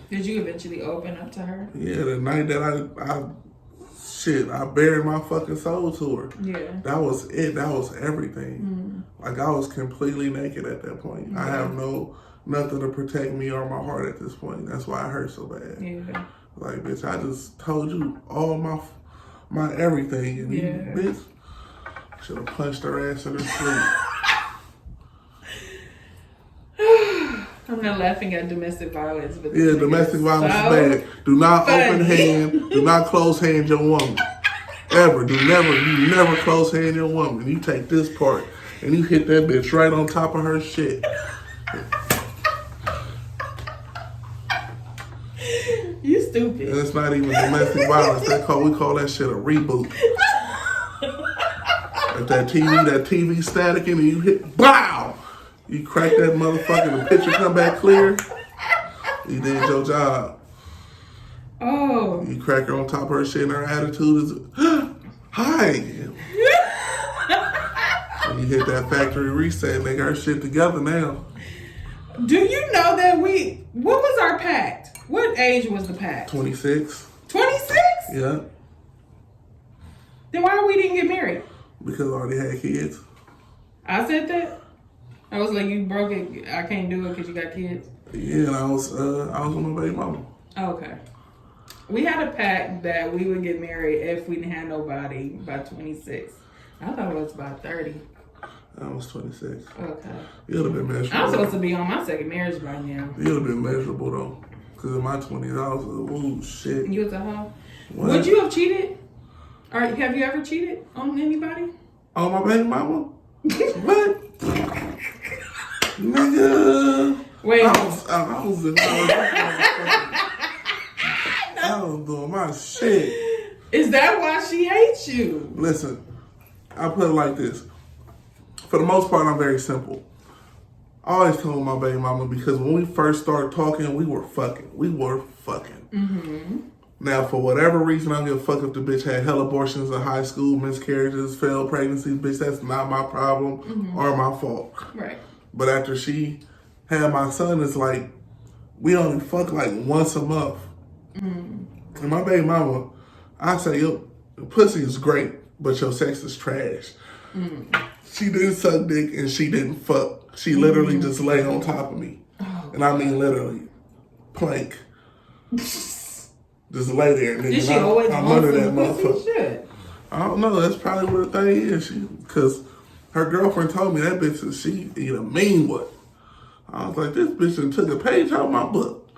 Did you eventually open up to her? yeah, the night that I buried my fucking soul to her. Yeah. That was it. That was everything. Like I was completely naked at that point. I have nothing to protect me or my heart at this point. That's why it hurt so bad. Yeah. Like, bitch, I just told you all my everything, and you, bitch, should have punched her ass in her sleep. I'm not laughing at domestic violence, but Yeah, domestic violence is bad. Do not open hand. Do not close hand your woman. Ever. You never close hand your woman. You take this part and you hit that bitch right on top of her shit. You stupid. And it's not even domestic violence. We call that shit a reboot. If that TV static and you hit, BOW! You crack that motherfucker and the picture come back clear. You did your job. Oh. You crack her on top of her shit and her attitude is, hi. And you hit that factory reset and they got her shit together now. Do you know that what was our pact? What age was the pact? 26. 26? Yeah. Then why we didn't get married? Because I already had kids. I said that? I was like, you broke it. I can't do it because you got kids. Yeah, and I was with my baby mama. Okay. We had a pact that we would get married if we didn't have nobody by 26. I thought it was about 30. I was 26. Okay. You'd have been miserable. I'm supposed to be on my second marriage by now. You'd have been miserable though. Because in my 20s, I was ooh, shit. You was a hoe? What? Would you have cheated? Or have you ever cheated on anybody? On my baby mama? What? Nigga. Wait. I was doing my shit. Is that why she hates you? Listen, I put it like this. For the most part, I'm very simple. I always told my baby mama because when we first started talking, we were fucking. Mm-hmm. Now, for whatever reason, I don't give a fuck if the bitch had hell abortions in high school, miscarriages, failed pregnancies. Bitch, that's not my problem or my fault. Right. But after she had my son, it's like, we only fuck like once a month. And my baby mama, I say, your pussy is great, but your sex is trash. She didn't suck dick and she didn't fuck. She literally just lay on top of me. Oh, And I mean literally, plank. Just lay there. Did she always I'm want under that some pussy? motherfucker. Shit. I don't know. That's probably what the thing is. Because her girlfriend told me that bitch, she eat a mean one. I was like, this bitch done took a page out of my book.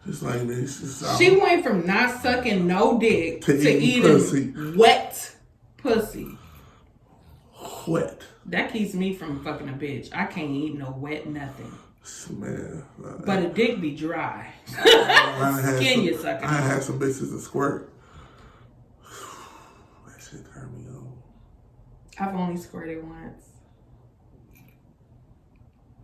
Just like this. She went from not sucking no dick to eating pussy. Wet pussy. Wet. That keeps me from fucking a bitch. I can't eat no wet nothing. Man. But a dick be dry. Skin you sucking. I had some bitches that squirt. That shit turned me on. I've only squirted once.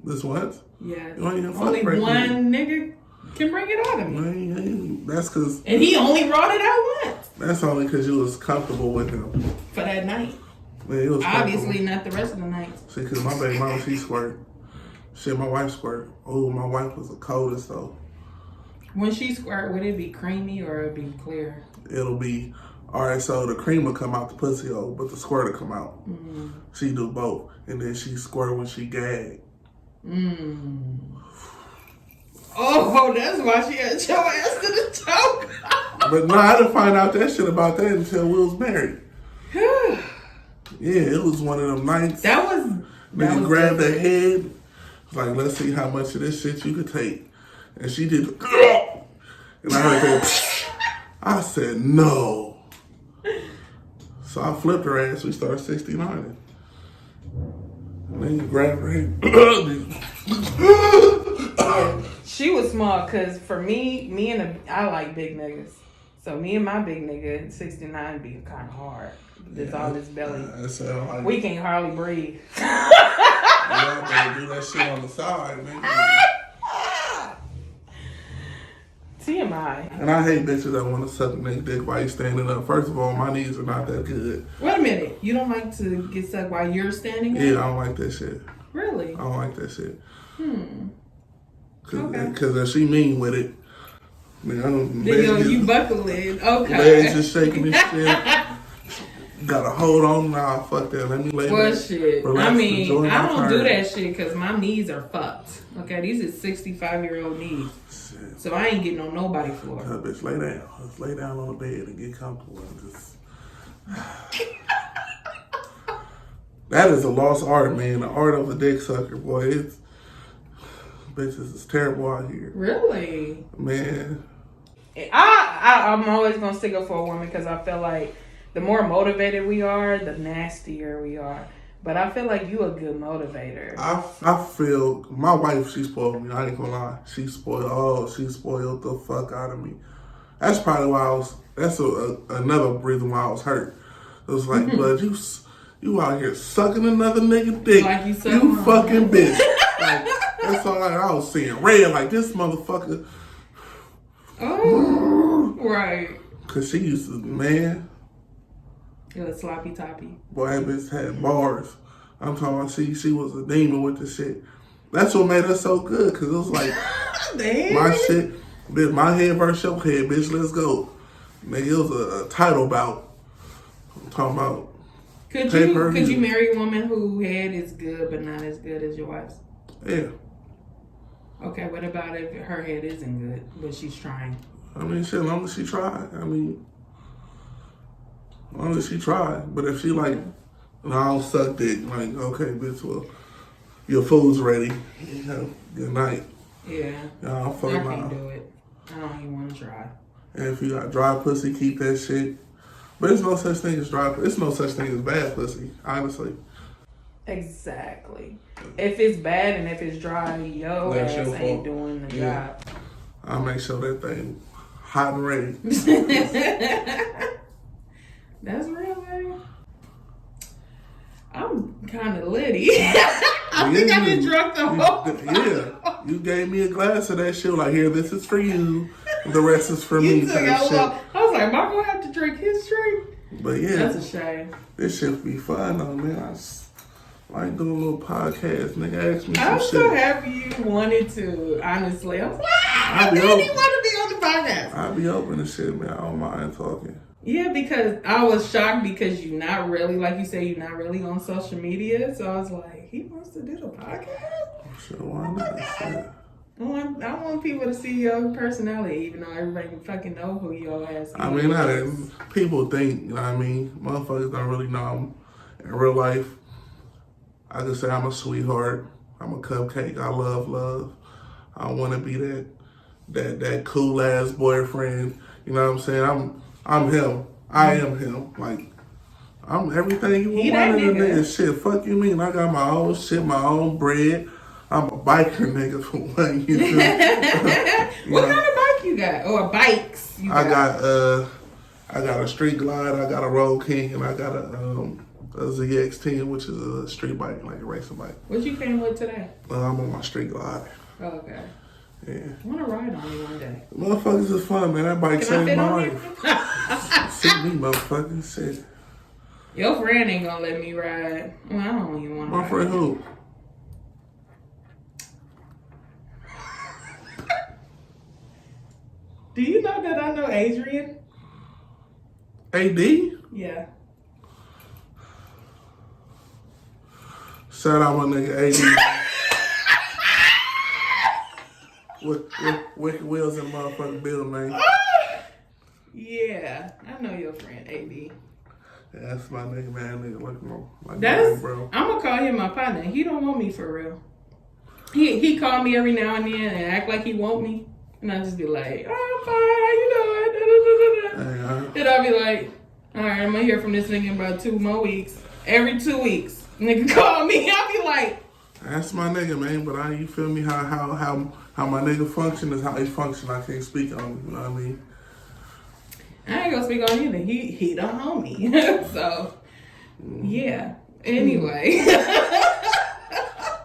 This once? Yes. You ain't even Only fuck one nigga can bring it out of me. Man, that's because... And he only brought it out once. That's only because you was comfortable with him. For that night. Man, it was Obviously not the rest of the night. See, because my baby mama, she squirt. Shit, my wife squirt. Oh, my wife was the coldest, though. When she squirt, would it be creamy or it be clear? It'll be... All right, so the cream will come out the pussy hole, but the squirt will come out. Mm. She do both. And then she squirt when she gag. Oh, that's why she had your ass to the choke. But no, I didn't find out that shit about that until we was married. Yeah, it was one of them nights. Nigga grabbed her head. Like, let's see how much of this shit you could take. And she did. And I heard that. I said, no. So I flipped her ass. We started 69ing. And then you grabbed her head. She was small because for me I like big niggas. So me and my big nigga, 69, be kind of hard. There's all this belly. We can't hardly breathe. Y'all better do that shit on the side, nigga. TMI. And I hate bitches that want to suck a nigga dick while you standing up. First of all, my knees are not that good. Wait a minute. You don't like to get sucked while you're standing up? Yeah, I don't like that shit. Really? I don't like that shit. Okay. Because if she mean with it, man, you buckle it. Okay. Legs just shaking and shit. Gotta hold on now. Fuck that. Let me lay back. Shit. Relax, I mean, enjoy my I don't do turn. that shit because my knees are fucked. Okay, these are 65-year-old knees. Shit. So I ain't getting on nobody's floor. That bitch, lay down. Just lay down on the bed and get comfortable. And just... That is a lost art, man. The art of a dick sucker, boy. It's... Bitches is terrible out here. Really? Man. I'm always going to stick up for a woman because I feel like the more motivated we are, the nastier we are. But I feel like you a good motivator. I feel my wife, she spoiled me. I ain't gonna lie. She spoiled the fuck out of me. That's probably why that's another reason why I was hurt. It was like, bud, you out here sucking another nigga dick. Like you fucking bitch. Like, that's all I was seeing. Red, like this motherfucker. Oh, right. Cause she used to, man. It was sloppy toppy. Boy, that bitch had bars. I'm talking about she was a demon with the shit. That's what made us so good, cause it was like my shit, bitch, my head versus your head, bitch, let's go. Nigga, it was a title bout. I'm talking about. Could you marry a woman who head is good but not as good as your wife's? Yeah. Okay, what about if her head isn't good but she's trying? I mean, shit, as long as she tried. I mean, as long as she tried. But if she like, no, I don't suck dick. Like, okay, bitch, well, your food's ready. You know, good night. Yeah. I can't do it. I don't even want to try. And if you got dry pussy, keep that shit. But there's no such thing as dry pussy. There's no such thing as bad pussy, honestly. Exactly. If it's bad and if it's dry, That's ass your ain't fault. doing the Yeah. job. I'll make sure that thing hot and ready. That's real, man. I'm kind of litty. I think I've been drunk the whole time. Yeah. You gave me a glass of that shit. Like, here, this is for you. The rest is for me. Took out shit. I was like, am I going to have to drink his drink? But yeah. That's a shame. This shit be fun though, man. I like doing a little podcast. Nigga, ask me some I'm shit. so happy you wanted to, honestly. I was like, I be really open. want to be on the podcast. I be open to shit, man. I don't mind talking. Yeah, because I was shocked because you're not really, like you say, you're not really on social media. So I was like, he wants to do the podcast? Sure, why not? I want people to see your personality, even though everybody can fucking know who your ass is. I mean, people think, you know what I mean? Motherfuckers don't really know in real life. I just say I'm a sweetheart. I'm a cupcake. I love. I want to be that cool ass boyfriend. You know what I'm saying? I'm him. I am him. Like, I'm everything you want in a nigga. Shit, fuck you mean? I got my own shit, my own bread. I'm a biker nigga for one. You What kind of bike you got? Or bikes you got? I got a Street Glide, I got a Road King, and I got a ZX10, which is a street bike, like a racing bike. What you came with today? I'm on my Street Glide. Oh, okay. Yeah. I want to ride on you one day. Motherfuckers is fun, man. That bike saved my life. See me, motherfuckers. Shit. Your friend ain't gonna let me ride. Well, I don't even want to ride. My friend who? Do you know that I know Adrian? AD? Yeah. Shout out my nigga AD. with wheels in the motherfucking building, man. Yeah, I know your friend AD. Yeah, that's my nigga, man. Nigga like That's, bro. I'm gonna call him my partner. He don't want me for real. He call me every now and then and act like he want me, and I just be like, "Oh, I'm fine. How you doing?" Then I'll be like, "All right, I'm gonna hear from this nigga in about 2 more weeks. Every 2 weeks, nigga call me. I'll be like, that's my nigga, man. But you feel me? How my nigga function is how he function. I can't speak on it. You know what I mean? I ain't gonna speak on either. He don't know me. So, yeah. Anyway.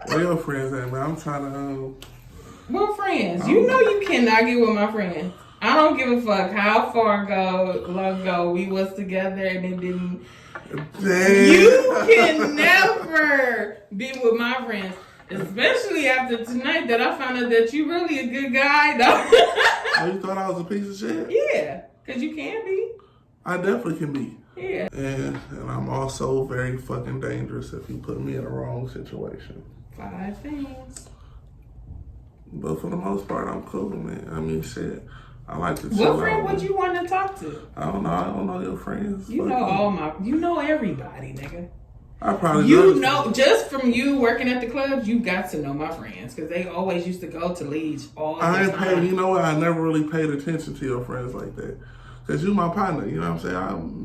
Where your friends at, man? I'm trying to. What friends? You know you cannot get with my friends. I don't give a fuck how long ago we was together and it didn't. Damn. You can never be with my friends. Especially after tonight that I found out that you really a good guy. Oh, you thought I was a piece of shit? Yeah. Because you can be. I definitely can be. Yeah. And I'm also very fucking dangerous if you put me in a wrong situation. 5 things. But for the most part, I'm cool, man. I mean, shit. I like to chill What out. friend would you want to talk to? I don't know your friends. You know you know everybody, nigga. I probably You know, just from you working at the clubs, you got to know my friends because they always used to go to Leeds all the time. You know what? I never really paid attention to your friends like that. Because you my partner, you know what I'm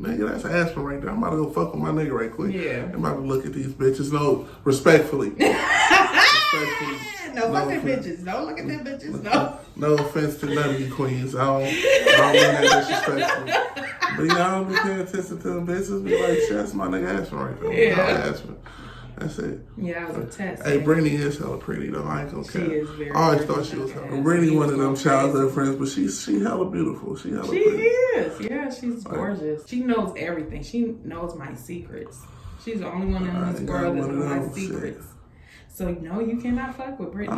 saying? Nigga, that's Aspen right there. I'm about to go fuck with my nigga right quick. Yeah. I'm about to look at these bitches. No, respectfully. Respectfully. No, fuck them bitches. Don't look at them bitches. No. No offense to none of you queens. I don't mean that disrespectfully. But yeah, I don't be paying attention to them bitches. Be like, shit, that's my nigga Aspen right there. Yeah. Aspen. That's it. Yeah, I was a test. Hey, Brittany is hella pretty though. I ain't gonna care. She is very I always pretty. thought she was hella. Brittany one of them childhood friends, but she hella beautiful. She hella pretty. Is. Yeah, she's gorgeous. She knows everything. She knows my secrets. She's the only one in this world that knows my secrets. So no, you cannot fuck with Brittany.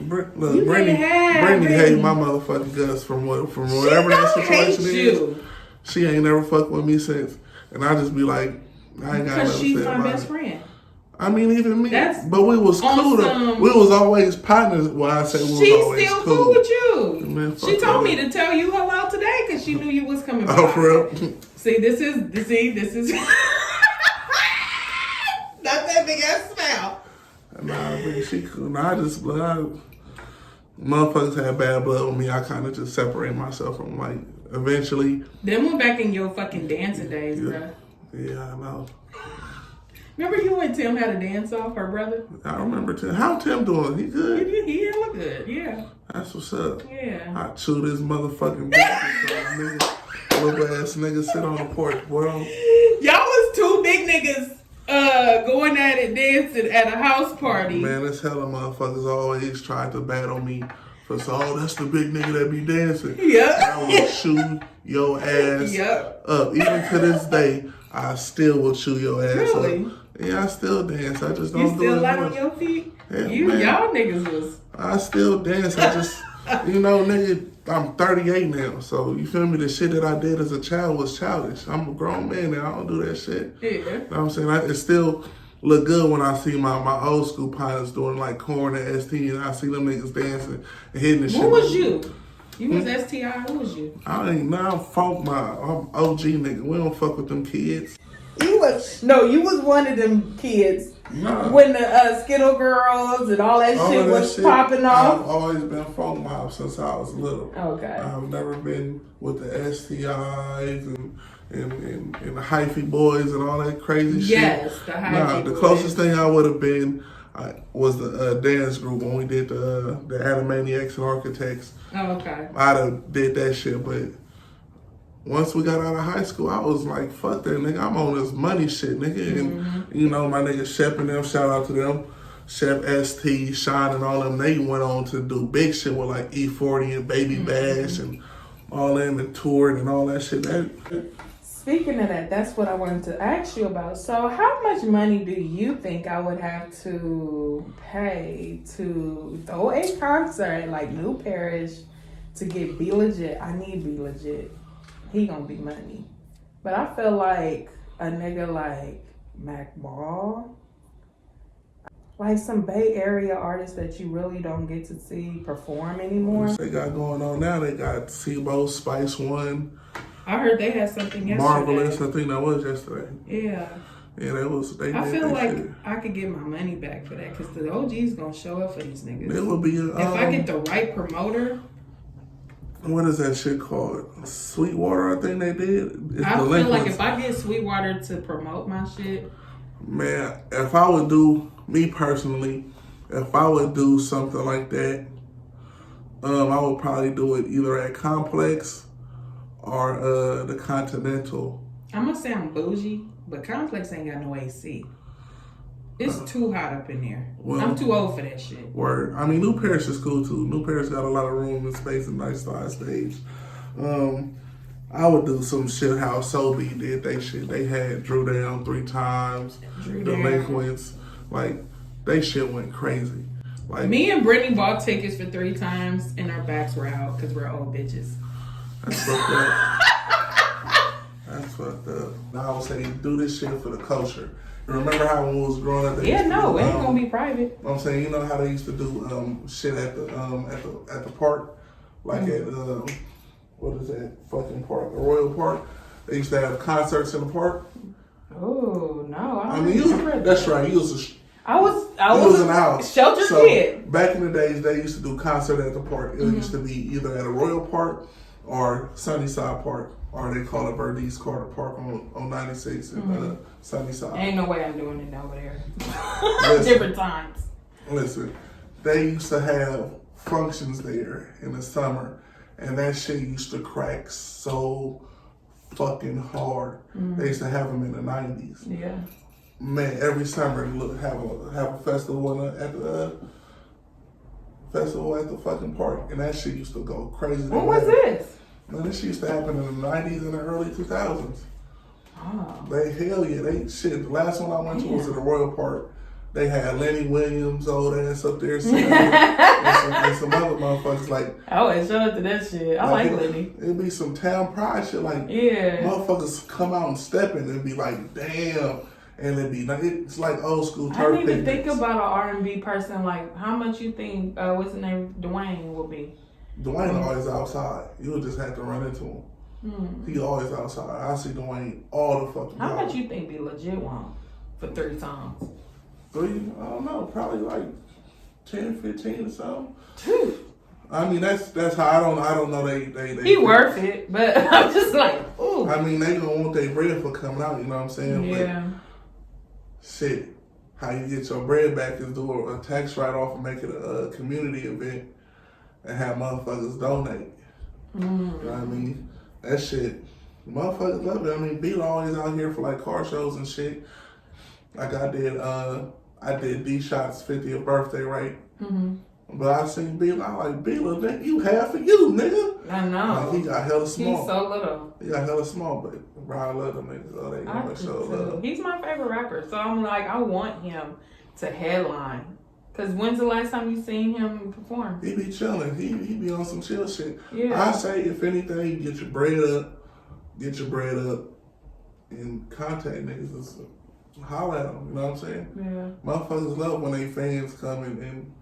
Brittany hate my motherfucking guts from whatever that situation is. She ain't never fucked with me since, and I just be like, I ain't got nothing to say about it. Because she's my best friend. I mean, even me. But we was cool. We was always partners. Well, I say we was always She's still cool. cool with you. Man, she told me to tell you hello today because she knew you was coming by. Oh, for real? See, this is not that big ass smile. Nah, she cool. Nah, motherfuckers had bad blood with me. I kind of just separate myself from like eventually. Then we're back in your fucking dancing days, bro. Yeah, I know. Remember you and Tim had a dance off, her brother? I remember Tim. How Tim doing? He good? He look good, yeah. That's what's up. Yeah. I chew this motherfucking bitch. Little ass nigga sit on the porch, boy. Y'all was 2 big niggas going at it dancing at a house party. Man, this hella motherfuckers always tried to battle me for that's the big nigga that be dancing. Yep. I will chew your ass up. Even to this day, I still will chew your ass really? up. Yeah, I still dance. I just don't do it. You still light on your feet? Yeah, y'all niggas was. I still dance. I just, nigga, I'm 38 now. So, you feel me? The shit that I did as a child was childish. I'm a grown man now. I don't do that shit. Yeah. You know what I'm saying? It's still look good when I see my old school pilots doing like corn and ST, and I see them niggas dancing and hitting the shit. Who was you? You was STI. Who was you? I ain't now. I'm OG nigga. We don't fuck with them kids. You was one of them kids. Nah. When the Skittle girls and all that shit was popping off. I've always been folk mob since I was little. Okay. I've never been with the STIs and the hyphy boys and all that crazy shit. Yes, the hyphy boys. The closest thing I would have been was the dance group when we did the Animaniacs and Architects. Oh, okay. I'd have did that shit, but once we got out of high school, I was like, fuck that, nigga. I'm on this money shit, nigga. And, you know, my nigga Shep and them, shout out to them. Shep, ST, Shine, and all them, they went on to do big shit with like E40 and Baby Bash and all them and toured and all that shit. Speaking of that, that's what I wanted to ask you about. So how much money do you think I would have to pay to throw a concert like New Parish to get Be Legit? I need Be Legit. He gonna be money. But I feel like a nigga like Mac Ball, like some Bay Area artists that you really don't get to see perform anymore. They got going on now. They got SIBO, Spice One. I heard they had something yesterday. Marvelous, I think that was yesterday. Yeah. Yeah, that was. I feel like I could get my money back for that because the OG's gonna show up for these niggas. It would be. If I get the right promoter. What is that shit called? Sweetwater, I think they did. I feel like if I get Sweetwater to promote my shit. Man, if I would do, me personally, if I would do something like that, I would probably do it either at Complex or the Continental. I'm gonna say I'm bougie, but Complex ain't got no AC. It's too hot up in there. Well, I'm too old for that shit. Word. I mean, New Parish is cool too. New Parish got a lot of room and space and nice size stage. I would do some shit how Sobe did they shit. They had Drew Down 3 times. Delinquents. Like, they shit went crazy. Like, me and Brittany bought tickets for 3 times and our backs were out because we're old bitches. That's fucked up. That's fucked up. Now I would say do this shit for the culture. Remember how when we was growing up? It ain't gonna be private. I'm saying, you know how they used to do shit at the park, like at what is that fucking park, the Royal Park? They used to have concerts in the park. Oh no! I mean, that's right. You was I was in the house. Shelter kid. Back in the days, they used to do concert at the park. It used to be either at a Royal Park or Sunnyside Park. Or they call it Verdi's Carter Park on 96 and Sunnyside. Ain't no way I'm doing it over there. Different times. Listen, they used to have functions there in the summer, and that shit used to crack so fucking hard. They used to have them in the 90s. Yeah. Man, every summer have a festival at the fucking park, and that shit used to go crazy. When was this? Man, this shit used to happen in the 90s and the early 2000s. Oh. They shit. The last one I went to was at the Royal Park. They had Lenny Williams, old ass up there singing, and some other motherfuckers like. I would show up to that shit. I like Lenny. It'd be some town pride shit like. Yeah. Motherfuckers come out and step in and be like, damn. And it'd be like, it's like old school turf I need picnics. to think about an R&B person. Like, how much you think, what's the name, Dwayne will be? Dwayne always outside. You'll just have to run into him. He always outside. I see Dwayne all the fucking time. How much you think Be Legit want for 3 songs? 3? I don't know. Probably like 10, 15 or something. Dude. I mean, that's how I don't know they He worth it, but I'm just like, ooh. I mean, they gonna want their bread for coming out. You know what I'm saying? Yeah. But shit, how you get your bread back is do a tax write-off and make it a community event. And have motherfuckers donate. You know what I mean? That shit, motherfuckers love it. I mean, Beat always out here for like car shows and shit. Like I did D-Shot's 50th birthday, right? But I seen Beat, I'm like, Beat, nigga, you half of you, nigga. I know. Like, he got hella small. He's so little. He got hella small, but Brian love them niggas. Oh, they gonna show love. He's my favorite rapper, so I'm like, I want him to headline. Cause when's the last time you seen him perform? He be chilling. He be on some chill shit. Yeah. I say if anything, get your bread up, and contact niggas. holler at them. You know what I'm saying? Yeah. Motherfuckers love when they fans come and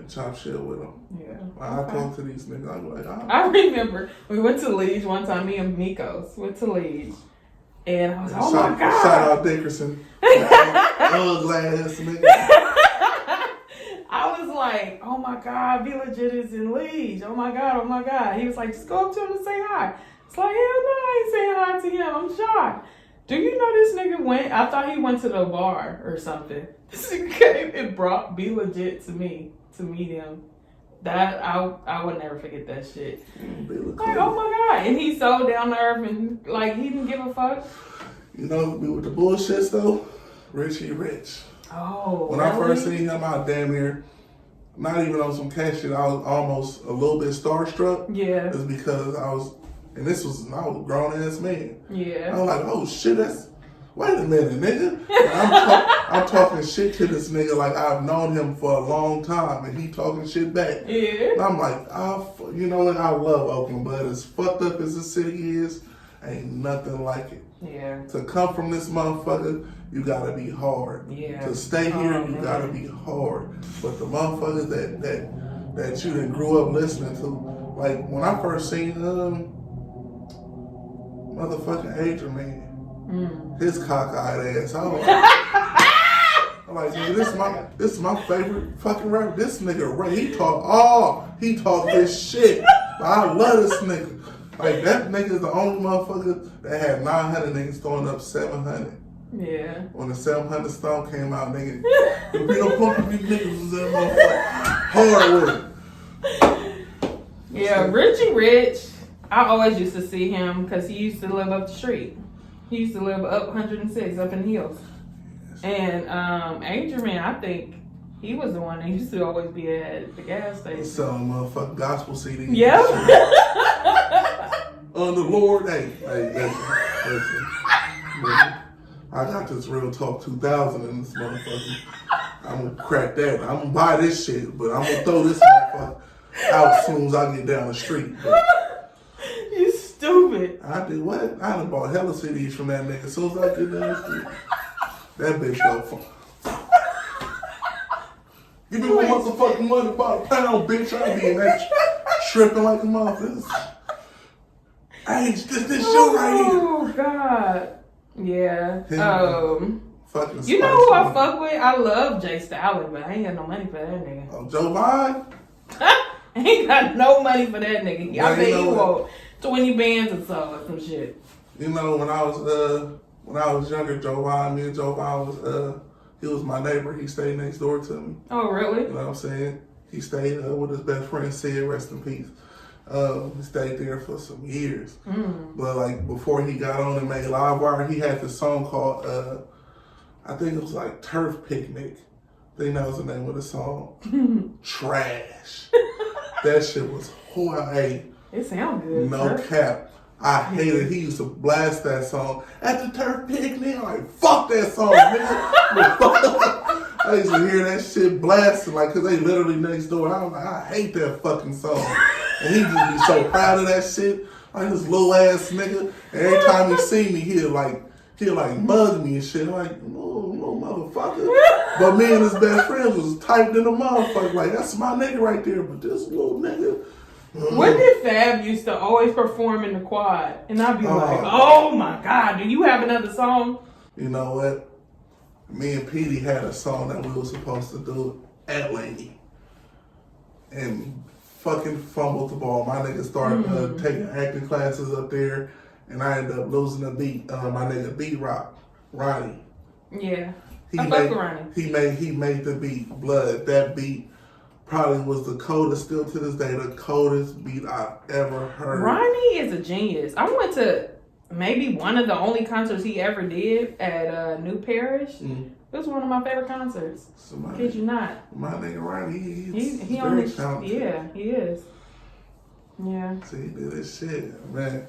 chop shit with them. Yeah. I talk to these niggas. I'm like, I remember we went to Liege one time. Me and Mikos went to Liege, and I was like, "Oh my god!" Shout out Dickerson. Ugly ass nigga. I was like, "Oh my god, Be Legit is in Liege. Oh my god, oh my god." He was like, "Just go up to him and say hi." It's like, hell no, I ain't saying hi to him. I'm shocked. Do you know this nigga went? I thought he went to the bar or something. This nigga came and brought Be Legit to me to meet him. That I would never forget that shit. Like, oh my god, and he's so down to earth and like he didn't give a fuck. You know, with the bullshit though, Richie Rich. Oh. When I first seen him, I damn near, not even on some cash shit, I was almost a little bit starstruck. Yeah. It's because I was a grown ass man. Yeah. I was like, oh shit, wait a minute, nigga. I'm talking shit to this nigga like I've known him for a long time, and he talking shit back. Yeah. And I'm like, you know what? I love Oakland, but as fucked up as the city is, ain't nothing like it. Yeah. To come from this motherfucker, you gotta be hard. Yeah. To stay here, you gotta be hard. But the motherfuckers that you done grew up listening to, like when I first seen motherfucking Adrian, man, his cockeyed ass. I'm like, nigga, this is my favorite fucking rapper. This nigga, he talk his shit. I love this nigga. Like, that nigga is the only motherfucker that had 900 niggas throwing up 700. Yeah. When the 700 Stone came out, nigga, the Vito Pump these niggas was in motherfucker hard with it. Yeah, Richie Rich, I always used to see him because he used to live up the street. He used to live up 106, up in the hills. And Adrian, I think he was the one that used to always be at the gas station. Selling motherfucking gospel CDs. Yep. On the Lord, hey, listen. I got this Real Talk 2000 in this motherfucker. I'm gonna crack that. I'm gonna buy this shit, but I'm gonna throw this motherfucker out as soon as I get down the street. But you stupid. I did what? I done bought hella CDs from that nigga as soon as I get down the street. That bitch go for. Give me my motherfucking money by the pound, bitch. I be in that tripping like a motherfucker. Hey, this shit right here. Oh God. Yeah. Fucking you know who I fuck with? I love Jay Stalin, but I ain't got no money for that nigga. Oh, Joe Biden? I ain't got no money for that nigga. Yeah, I bet he want 20 bands or so or some shit. You know, when I was younger, me and Joe Biden he was my neighbor. He stayed next door to me. Oh, really? You know what I'm saying? He stayed with his best friend, Sid, rest in peace. He stayed there for some years. But like before he got on and made Livewire, he had this song called, I think it was like Turf Picnic. I think that was the name of the song. Trash. That shit was horrible. It sounds good. No cap. I hated. He used to blast that song at the Turf Picnic. I'm like, fuck that song, nigga. I used to hear that shit blasting, like, cause they literally next door. I was like, I hate that fucking song. And he just be so proud of that shit. Like this little ass nigga. And every time he see me, he'll like bug me and shit. I'm like, no motherfucker. But me and his best friend was typed in a motherfucker. Like, that's my nigga right there. But this little nigga. When did Fab used to always perform in the quad? And I'd be like, oh my God, do you have another song? You know what? Me and Petey had a song that we were supposed to do at Laney. And fucking fumbled the ball. My nigga started taking acting classes up there. And I ended up losing the beat. My nigga B-Rock, Ronnie. Yeah. I fuck with Ronnie. He made the beat. Blood. That beat probably was the coldest, still to this day, the coldest beat I've ever heard. Ronnie is a genius. I went to maybe one of the only concerts he ever did at New Parish. It was one of my favorite concerts. Kid you not. My nigga Ronnie, he very on his, talented. yeah, he is. Yeah. See, he did this shit, man.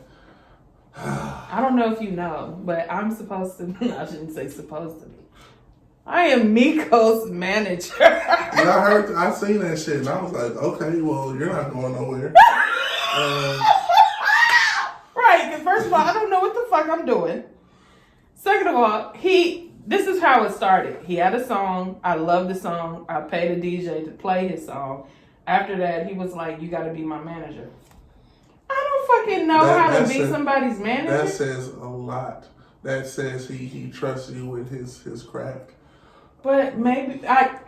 I don't know if you know, but I'm supposed to, I shouldn't say supposed to be. I am Miko's manager. Yeah, I seen that shit, and I was like, okay, well, you're not going nowhere. Right, because first of all, I don't know what the fuck I'm doing. Second of all, this is how it started. He had a song. I love the song. I paid a DJ to play his song. After that, he was like, "You got to be my manager." I don't fucking know how to be somebody's manager. That says a lot. That says he trusts you with his craft. But maybe I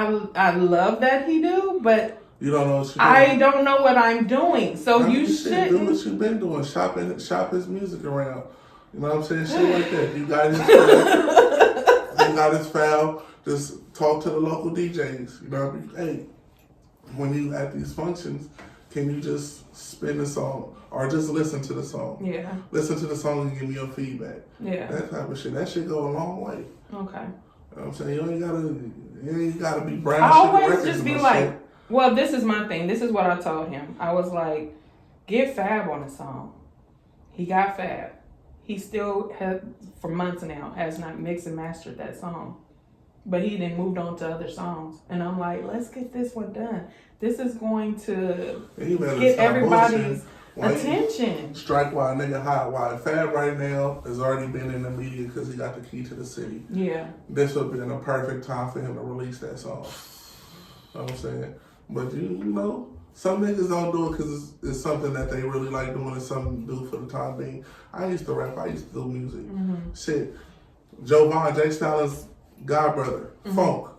love that he do, but you don't know what you're doing. I don't know what I'm doing. So you shouldn't do what you've been doing. Shop his music around. You know what I'm saying? Shit like that. You got his file. You got his file. Just talk to the local DJs. You know, hey, when you at these functions, can you just spin the song or just listen to the song? Yeah. Listen to the song and give me your feedback. Yeah. That type of shit. That shit go a long way. Okay. You know what I'm saying? You ain't gotta be brand. I always just be like, shit. Well, this is my thing. This is what I told him. I was like, get Fab on a song. He got Fab. He still for months now, has not mixed and mastered that song. But he then moved on to other songs. And I'm like, let's get this one done. This is going to get everybody's attention. Strike while a nigga hot. While Fab right now has already been in the media because he got the key to the city. Yeah. This would have been a perfect time for him to release that song. You know what I'm saying? But you know, some niggas don't do it because it's something that they really like doing. It's something to do for the time being. I used to rap. I used to do music. Mm-hmm. Shit. Joe Vaughn, Jay Styles' god brother, Funk.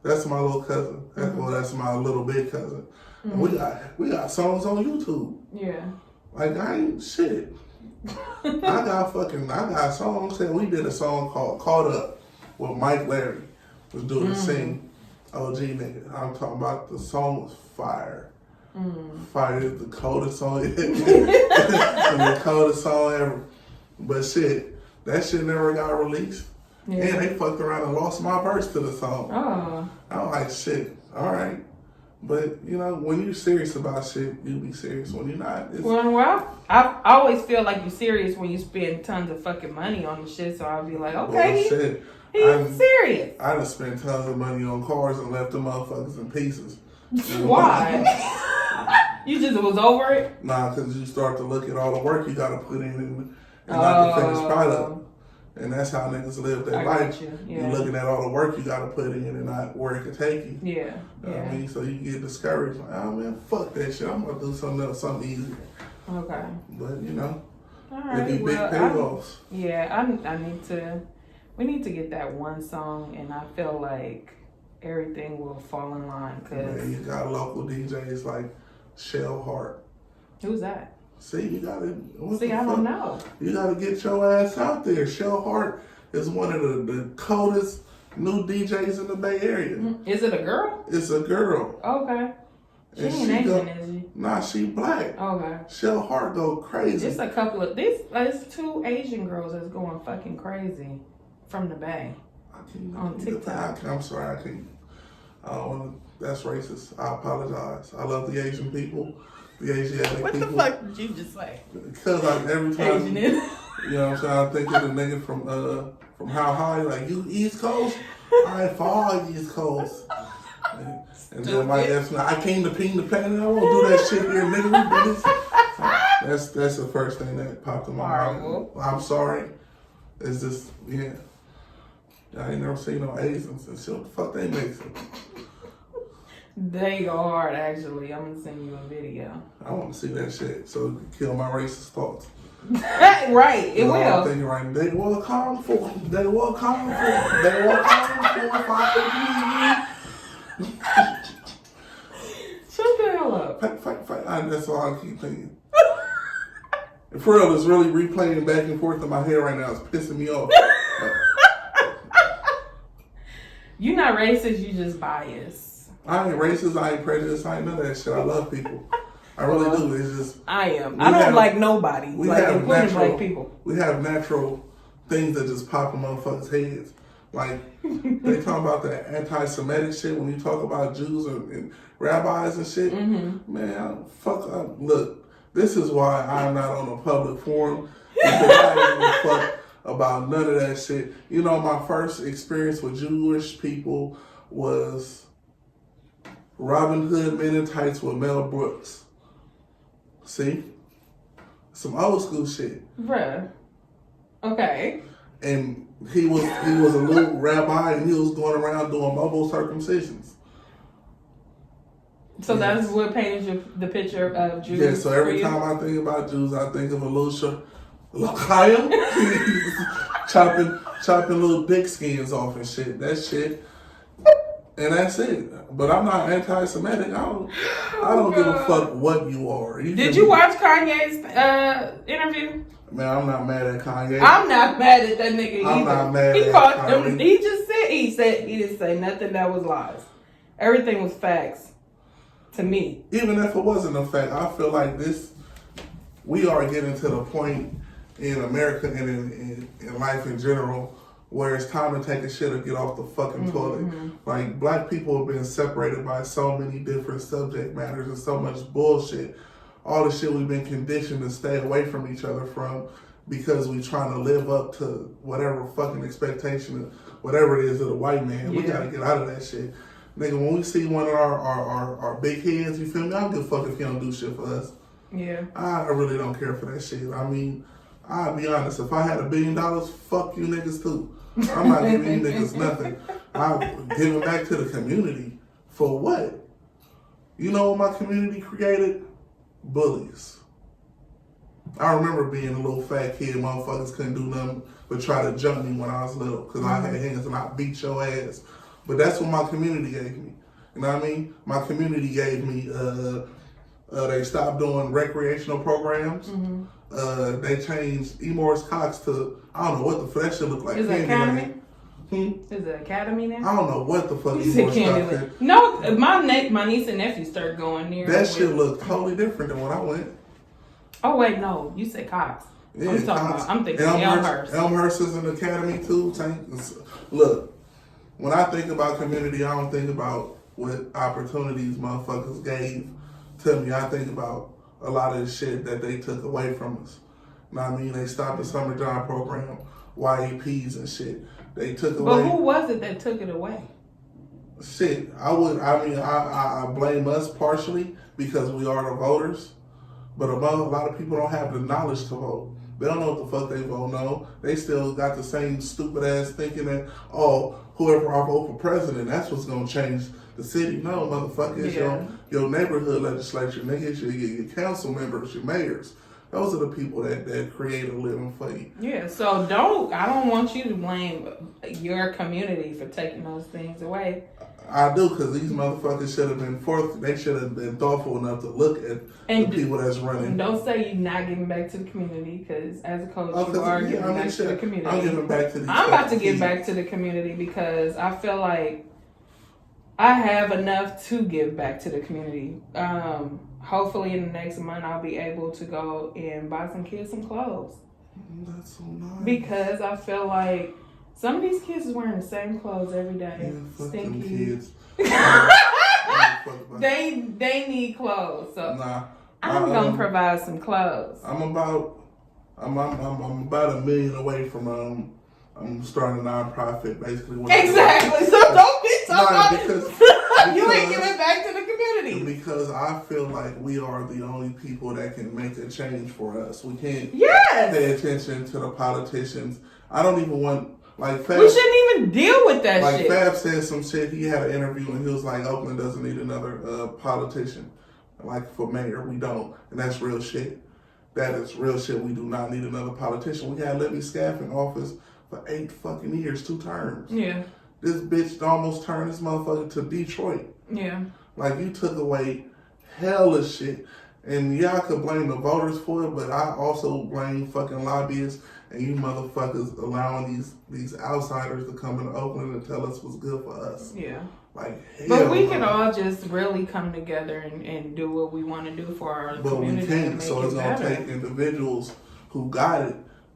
That's my little cousin. That's my little big cousin. And we got songs on YouTube. Yeah. Like I ain't shit. I got songs. We did a song called "Caught Up" with Mike Larry was doing the sing. OG nigga. I'm talking about the song was fire. Fire is the coldest song the coldest song ever. But shit, that shit never got released. Yeah. And they fucked around and lost my verse to the song. Oh. I'm like, shit, all right. But, you know, when you're serious about shit, you be serious. When you're not, well, I always feel like you're serious when you spend tons of fucking money on the shit. So I'll be like, okay, he's serious. I done spent tons of money on cars and left the motherfuckers in pieces. Why? You just was over it? Nah, because you start to look at all the work you got to put in and not the finished product. And that's how niggas live their life. You're looking at all the work you got to put in and not where it could take you. Yeah. You know what I mean? So you get discouraged. Like, oh man, fuck that shit. I'm going to do something else, something easier. Okay. But, you know, it be big payoffs. We need to get that one song, and I feel like everything will fall in line. Cause you got local DJs like Shell Hart. Who's that? See, you gotta. I don't know. You gotta get your ass out there. Shell Hart is one of the coldest new DJs in the Bay Area. Is it a girl? It's a girl. Okay. She ain't Asian, is she? Nah, she black. Okay. Shell Hart go crazy. Just a couple of it's 2 Asian girls that's going fucking crazy from the Bay. On TikTok. I'm sorry, I can't. I don't want to. That's racist. I apologize. I love the Asian people. The Asiatic what people. What the fuck did you just say? Because like every time, Asian you know what I'm saying, I think of the nigga from How High, like, you East Coast? I ain't for all East Coast. And then my ass, I came to ping the planet. I won't do that shit here, nigga. That's the first thing that popped in my mind. I'm sorry. It's just, yeah. I ain't never seen no Asians and shit. What the fuck they mixing? They go hard, actually. I'm gonna send you a video. I want to see that shit so it can kill my racist thoughts. Right, it will. I'm thinking right, they will come for. They will come for. They will come for. Shut the hell up. Fight. That's all I keep thinking. And for real, it's really replaying back and forth in my head right now. It's pissing me off. You're not racist, you just biased. I ain't racist, I ain't prejudiced, I ain't none of that shit. I love people. I really do. It's just I am. I don't like nobody. Including black people. We have natural things that just pop in motherfuckers' heads. Like they talk about the anti-Semitic shit when you talk about Jews and rabbis and shit. Mm-hmm. Man, fuck up. Look, this is why I'm not on a public forum because I don't give a fuck about none of that shit. You know, my first experience with Jewish people was Robin Hood Men in Tights with Mel Brooks. See? Some old school shit. Bruh. Okay. And he was a little rabbi, and he was going around doing mobile circumcisions. So that's what painted the picture of Jews. Yeah, so every time I think about Jews, I think of a little Chaim chopping little dick skins off and shit. That shit. And that's it. But I'm not anti-Semitic. I don't give a fuck what you are. Did you watch Kanye's interview? Man, I'm not mad at Kanye. I'm not mad at that nigga either. I'm not mad he at called Kanye. him. He just said he didn't say nothing that was lies. Everything was facts to me. Even if it wasn't a fact, I feel like we are getting to the point in America and in life in general where it's time to take a shit or get off the fucking toilet. Like, black people have been separated by so many different subject matters and so much bullshit. All the shit we've been conditioned to stay away from each other from because we trying to live up to whatever fucking expectation, whatever it is of the white man. We gotta get out of that shit. Nigga, when we see one of our big heads, you feel me? I don't give a fuck if he don't do shit for us. Yeah. I really don't care for that shit. I mean, I'll be honest, if I had $1 billion, fuck you niggas too. I'm not giving you niggas nothing. I'm giving back to the community. For what? You know what my community created? Bullies. I remember being a little fat kid, motherfuckers couldn't do nothing but try to jump me when I was little because I had hands and I beat your ass. But that's what my community gave me. You know what I mean? My community gave me, they stopped doing recreational programs. They changed E. Morris Cox to, I don't know what the fuck that shit look like. Is it Academy? Is it Academy now? I don't know what the fuck E. Morris Cox is. No, my niece and nephew started going near. That shit looked totally different than when I went. Oh wait, no, you said Cox. Yeah, I'm thinking Elmhurst. Elmhurst is an academy too. Look, when I think about community, I don't think about what opportunities motherfuckers gave to me. I think about a lot of the shit that they took away from us. You know what I mean? They stopped the summer job program, YAPs and shit. They took away. But who was it that took it away? Shit, I blame us partially because we are the voters. But a lot of people don't have the knowledge to vote. They don't know what the fuck they vote no. They still got the same stupid ass thinking that, oh, whoever I vote for president, that's what's gonna change the city. No, motherfucker, it's your neighborhood legislature, nigga, it's your council members, your mayors. Those are the people that create a living for you. Yeah, so I don't want you to blame your community for taking those things away. I do, because these motherfuckers should have been they should have been thoughtful enough to look at the people that's running. And don't say you're not giving back to the community, because as a coach, you are giving back to the community. I'm giving back to the I'm about to give back to the community because I feel like I have enough to give back to the community. Hopefully in the next month I'll be able to go and buy some kids some clothes. That's so nice. Because I feel like some of these kids is wearing the same clothes every day. Yeah, fuck stinky. them kids. They need clothes. So I'm gonna provide some clothes. I'm about $1 million away from I'm starting a nonprofit basically. Exactly. So don't be talking because you ain't giving back to the community. Because I feel like we are the only people that can make a change for us. We can't pay attention to the politicians. I don't even want Fab, we shouldn't even deal with that shit. Fab said some shit. He had an interview and he was like, Oakland doesn't need another politician. For mayor, we don't. And that's real shit. That is real shit. We do not need another politician. We had Libby Scaff in office for 8 fucking years, 2 terms. Yeah. This bitch almost turned this motherfucker to Detroit. Yeah. You took away hella shit. And y'all could blame the voters for it, but I also blame fucking lobbyists and you motherfuckers allowing these outsiders to come into Oakland and tell us what's good for us. Yeah. But we can all just really come together and do what we want to do for our community. But we can't, so it's going to take individuals who got it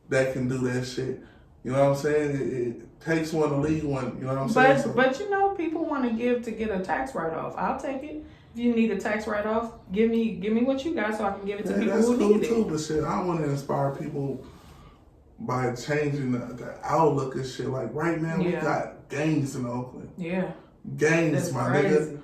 that can do that shit. You know what I'm saying? It takes one to lead one, you know what I'm saying? But people want to give to get a tax write-off. I'll take it. If you need a tax write-off, give me what you got so I can give it to people who need it. That's cool too, but shit, I want to inspire people by changing the outlook and shit. Right now, we got gangs in Oakland. Yeah. Gangs, my nigga.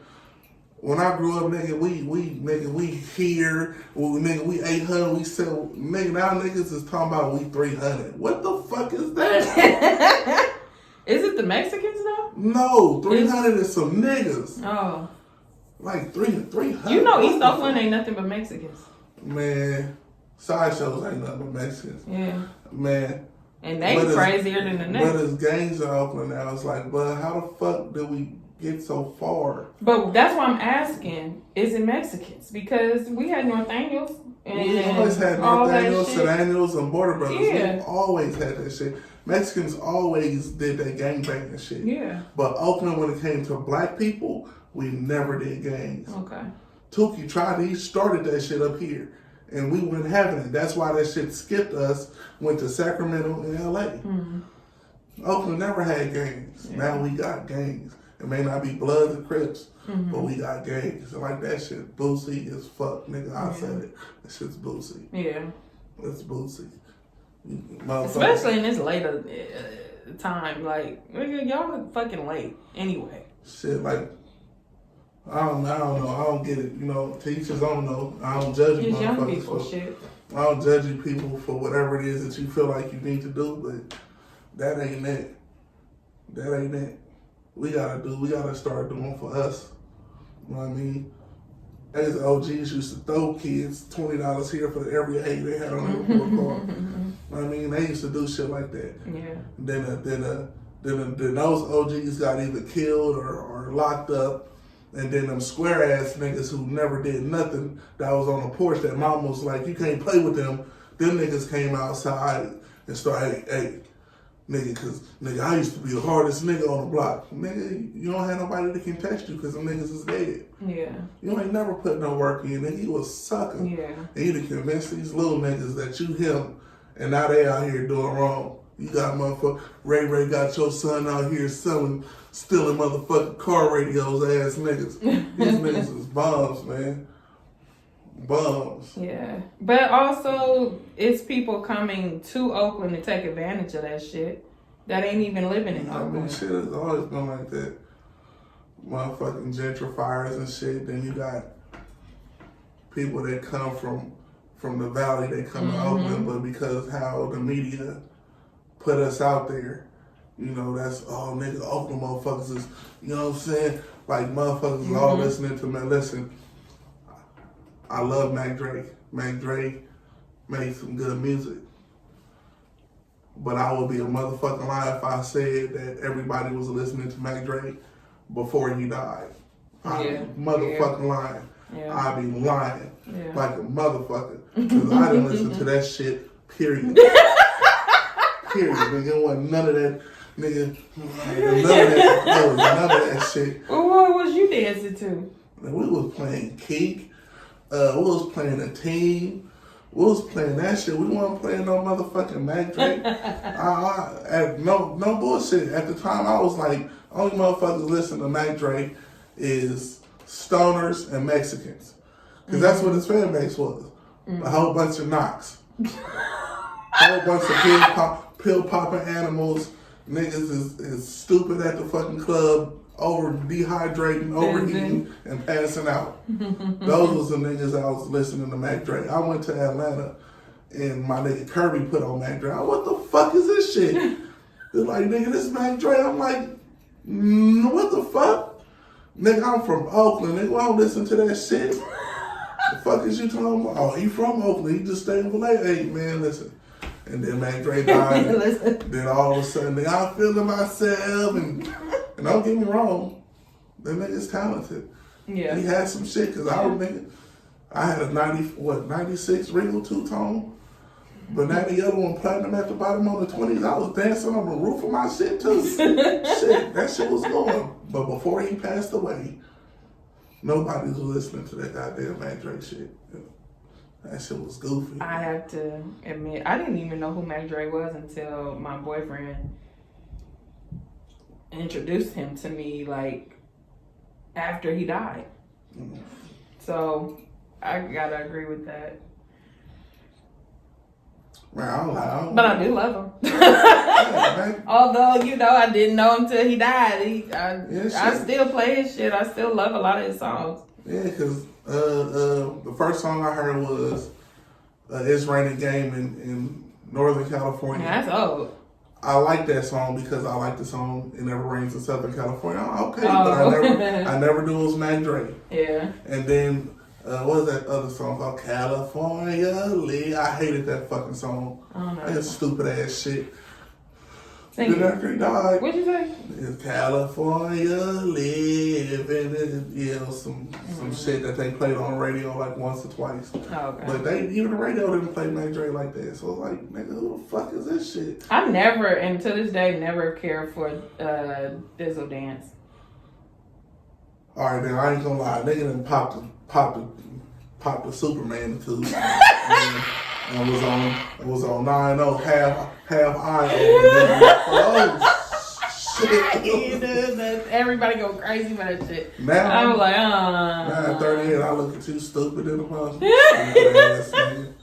When I grew up, nigga, we here, nigga, we 800, we sell, nigga, now niggas is talking about we 300. What the fuck is that? Is it the Mexicans though? No, 300 is some niggas. Oh. Like 300. You know East Oakland ain't nothing but Mexicans. Man, sideshows ain't nothing but Mexicans. Yeah. Man. And they crazier than the next. But it's gangs in Oakland now. It's like, but how the fuck did we get so far? But that's why I'm asking, is it Mexicans? Because we had North Angels. And we always had North Angels, Sedaniels, and Border Brothers. Yeah. We always had that shit. Mexicans always did that gangbanging shit. Yeah. But Oakland, when it came to black people, we never did gangs. Okay. Tukey he started that shit up here. And we weren't having it. That's why that shit skipped us, went to Sacramento and LA. Mm-hmm. Oakland never had gangs. Yeah. Now we got gangs. It may not be Bloods and Crips, but we got gangs. And like that shit, boozy as fuck, nigga. I said it. That shit's boozy. Yeah. It's boozy. Especially in this later time. Like, y'all are fucking late anyway. Shit, like, I don't know. I don't get it. You know, teachers don't know. I don't judge you motherfuckers for shit. I don't judge you people for whatever it is that you feel like you need to do, but that ain't it. That ain't it. We gotta start doing for us. You know what I mean? As OGs used to throw kids $20 here for every A they had on their report card. You know what I mean? They used to do shit like that. Yeah. Then those OGs got either killed or locked up. And then them square ass niggas who never did nothing that was on the porch that mom was like, you can't play with them. Them niggas came outside and started, hey, nigga, cause nigga, I used to be the hardest nigga on the block. Nigga, you don't have nobody that can touch you cause them niggas is dead. Yeah. You ain't never put no work in, nigga. You was sucking. Yeah. And you to convince these little niggas that you him and now they out here doing wrong. You got motherfucker, Ray got your son out here stealing motherfucking car radios, ass niggas. These niggas is bombs, man. Bombs. Yeah. But also, it's people coming to Oakland to take advantage of that shit that ain't even living in Oakland. I mean, shit has always been like that. Motherfucking gentrifiers and shit. Then you got people that come from the valley, they come to Oakland, but because how the media put us out there, you know, that's all nigga Oakland motherfuckers is, you know what I'm saying? Like motherfuckers is all listening to me. Listen, I love Mac Dre. Mac Dre made some good music. But I would be a motherfucking lie if I said that everybody was listening to Mac Dre before he died. I'd be motherfucking lying. Yeah. I'd be lying like a motherfucker. Because I didn't listen to that shit, period. Period. Nigga, wasn't none of that. Nigga, none of that shit. Well, what was you dancing to? Man, we was playing Keek. We was playing a team. We was playing that shit. We wasn't playing no motherfucking Mac Dre. No bullshit. At the time, I was like, only motherfuckers listen to Mac Dre is stoners and Mexicans. Because that's what his fan base was. A whole bunch of knocks. A whole bunch of pill popping animals. Niggas is stupid at the fucking club, over dehydrating, overeating, and passing out. Those was the niggas I was listening to Mac Dre. I went to Atlanta and my nigga Kirby put on Mac Dre. What the fuck is this shit? They're like, nigga, this Mac Dre. I'm like, what the fuck? Nigga, I'm from Oakland. Nigga, I don't listen to that shit. The fuck is you talking about? Oh, he from Oakland. He just stayed in Vallejo. Hey, man, listen. And then Mac Dre died. Then all of a sudden, I'm feeling myself. And don't get me wrong, that nigga's talented. Yeah. He had some shit, because I remember I had a 96 Regal two-tone. But now the other one, platinum at the bottom on the 20s, I was dancing on the roof of my shit too. Shit, that shit was going. But before he passed away, nobody was listening to that goddamn Mac Dre shit. That shit was goofy. I have to admit, I didn't even know who Mac Dre was until my boyfriend introduced him to me, like, after he died. So, I gotta agree with that. Man, but I do love him. Although, you know, I didn't know him till he died. I still play his shit. I still love a lot of his songs. Yeah, because the first song I heard was It's Raining Game in Northern California. Yeah, that's old. I like that song because I like the song It Never Rains in Southern California. Okay, but I never knew it was Mac Dre. Yeah. And then what was that other song called? California Lee. I hated that fucking song. I don't know. That stupid ass shit. Sing Then it. after he died, What'd you say? it's California living, you know, some shit that they played on the radio like once or twice. Oh, okay. But even the radio didn't play Mac Dre like that. So it's like, nigga, who the fuck is this shit? I never, and to this day, never cared for Dizzle Dance. All right, now I ain't gonna lie, nigga done popped the Superman too. And was on 9-0, half eye. Oh shit! You know, that everybody go crazy for that shit. Now I was like, 9:38, I look at you stupid in the motherfucker.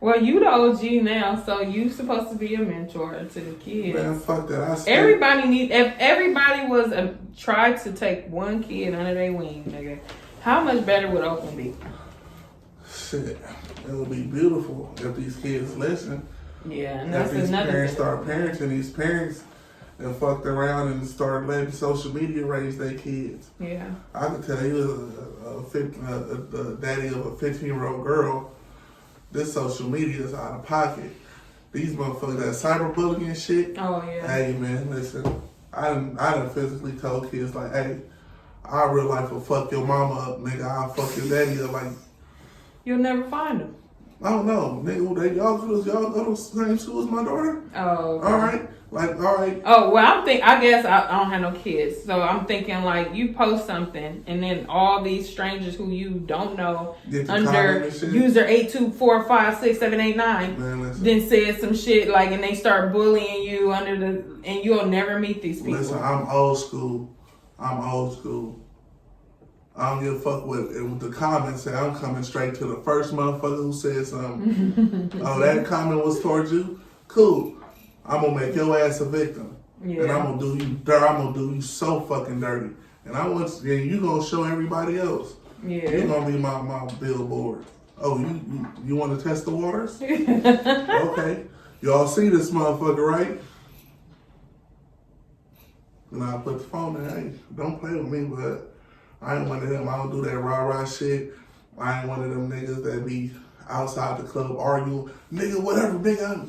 Well, you the OG now, so you supposed to be a mentor to the kids. Man, fuck that. If everybody was tried to take one kid under their wing, nigga, how much better would Oakland be? Shit, it would be beautiful if these kids listen. Yeah, and that's if these another parents thing. start parenting these parents and fucked around and start letting social media raise their kids. Yeah. I could tell you, the daddy of a 15-year-old girl, this social media is out of pocket. These motherfuckers, that cyberbullying and shit. Oh yeah. Hey man, listen, I done physically told kids like, hey, our real life will fuck your mama up, nigga. I'll fuck your daddy up. Like, You'll never find them. I don't know, nigga. Y'all go to the same school as my daughter? Oh. Okay. All right. Like, all right. Oh, well, I guess I don't have no kids. So I'm thinking, like, you post something, and then all these strangers who you don't know under user 824567889 Man, then said some shit, like, and they start bullying you and you'll never meet these people. Listen, I'm old school. I don't give a fuck what the comments say. I'm coming straight to the first motherfucker who said something. Oh, that comment was towards you? Cool. I'm gonna make your ass a victim. Yeah. And I'm gonna do you dirt. I'm gonna do you so fucking dirty. And you gonna show everybody else. Yeah. You're gonna be my billboard. Oh, you wanna test the waters? Okay. Y'all see this motherfucker, right? And I put the phone there. Hey, don't play with me, but I ain't one of them. I don't do that rah-rah shit. I ain't one of them niggas that be outside the club arguing. Nigga, whatever, nigga.